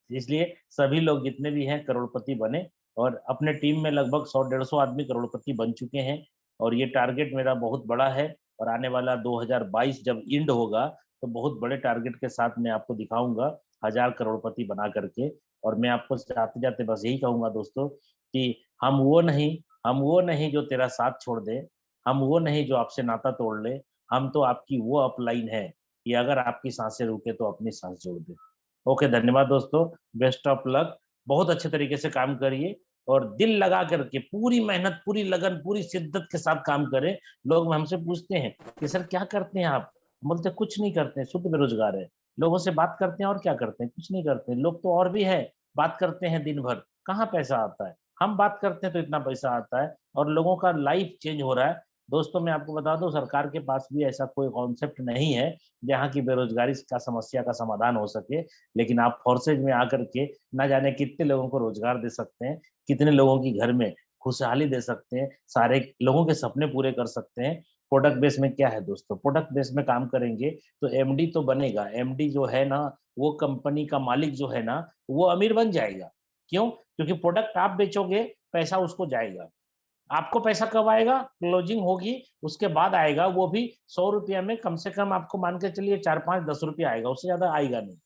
इसलिए सभी लोग जितने भी हैं करोड़पति बने और अपने टीम में लगभग 100-150 आदमी करोड़पति बन चुके हैं। और ये टारगेट मेरा बहुत बड़ा है और आने वाला 2022 जब एंड होगा तो बहुत बड़े टारगेट के साथ मैं आपको दिखाऊंगा 1000 करोड़पति बना करके। और मैं आपको जाते जाते बस यही कहूंगा दोस्तों कि हम वो नहीं जो तेरा साथ छोड़ दे, हम वो नहीं जो आपसे नाता तोड़ ले, हम तो आपकी वो अपलाइन है कि अगर आपकी सांसें रुके तो अपनी सांस जोड़ दे। ओके, धन्यवाद दोस्तों, बेस्ट ऑफ लक। बहुत अच्छे तरीके से काम करिए और दिल लगा करके पूरी मेहनत, पूरी लगन, पूरी शिद्दत के साथ काम करें। लोग हमसे पूछते हैं कि सर क्या करते हैं आप? बोलते कुछ नहीं करते हैं, शुद्ध बेरोजगार है। लोगों से बात करते हैं और क्या करते हैं? कुछ नहीं करते हैं। लोग तो और भी है, बात करते हैं दिन भर, कहाँ पैसा आता है? हम बात करते हैं तो इतना पैसा आता है और लोगों का लाइफ चेंज हो रहा है। दोस्तों मैं आपको बता दूं, सरकार के पास भी ऐसा कोई कॉन्सेप्ट नहीं है जहाँ की बेरोजगारी का समस्या का समाधान हो सके। लेकिन आप फोर्सेज में आकर के ना जाने कितने लोगों को रोजगार दे सकते हैं, कितने लोगों की घर में खुशहाली दे सकते हैं, सारे लोगों के सपने पूरे कर सकते हैं। प्रोडक्ट बेस में क्या है दोस्तों, प्रोडक्ट बेस में काम करेंगे तो एमडी तो बनेगा। एमडी जो है ना, वो कंपनी का मालिक जो है ना, वो अमीर बन जाएगा। क्यों? क्योंकि प्रोडक्ट आप बेचोगे, पैसा उसको जाएगा। आपको पैसा कब आएगा? क्लोजिंग होगी उसके बाद आएगा। वो भी 100 रुपया में कम से कम आपको मान के चलिए 4, 5, 10 रुपया आएगा, उससे ज्यादा आएगा नहीं।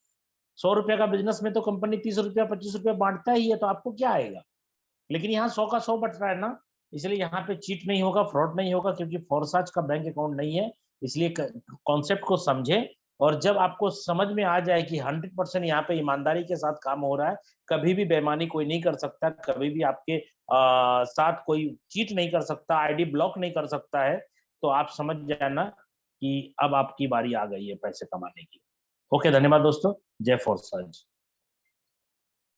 100 रुपया का बिजनेस में तो कंपनी 30 रुपया 25 रुपया बांटता ही है, तो आपको क्या आएगा? लेकिन यहाँ 100 का 100 बट रहा है ना, इसलिए यहाँ पे चीट नहीं होगा, फ्रॉड नहीं होगा, क्योंकि फोर्साज का बैंक अकाउंट नहीं है। इसलिए कॉन्सेप्ट को समझे और जब आपको समझ में आ जाए कि 100% यहाँ पे ईमानदारी के साथ काम हो रहा है, कभी भी बेईमानी कोई नहीं कर सकता, कभी भी आपके साथ कोई चीट नहीं कर सकता, आईडी ब्लॉक नहीं कर सकता है, तो आप समझ जाना कि अब आपकी बारी आ गई है पैसे कमाने की। ओके, धन्यवाद दोस्तों, जय फोर्साज।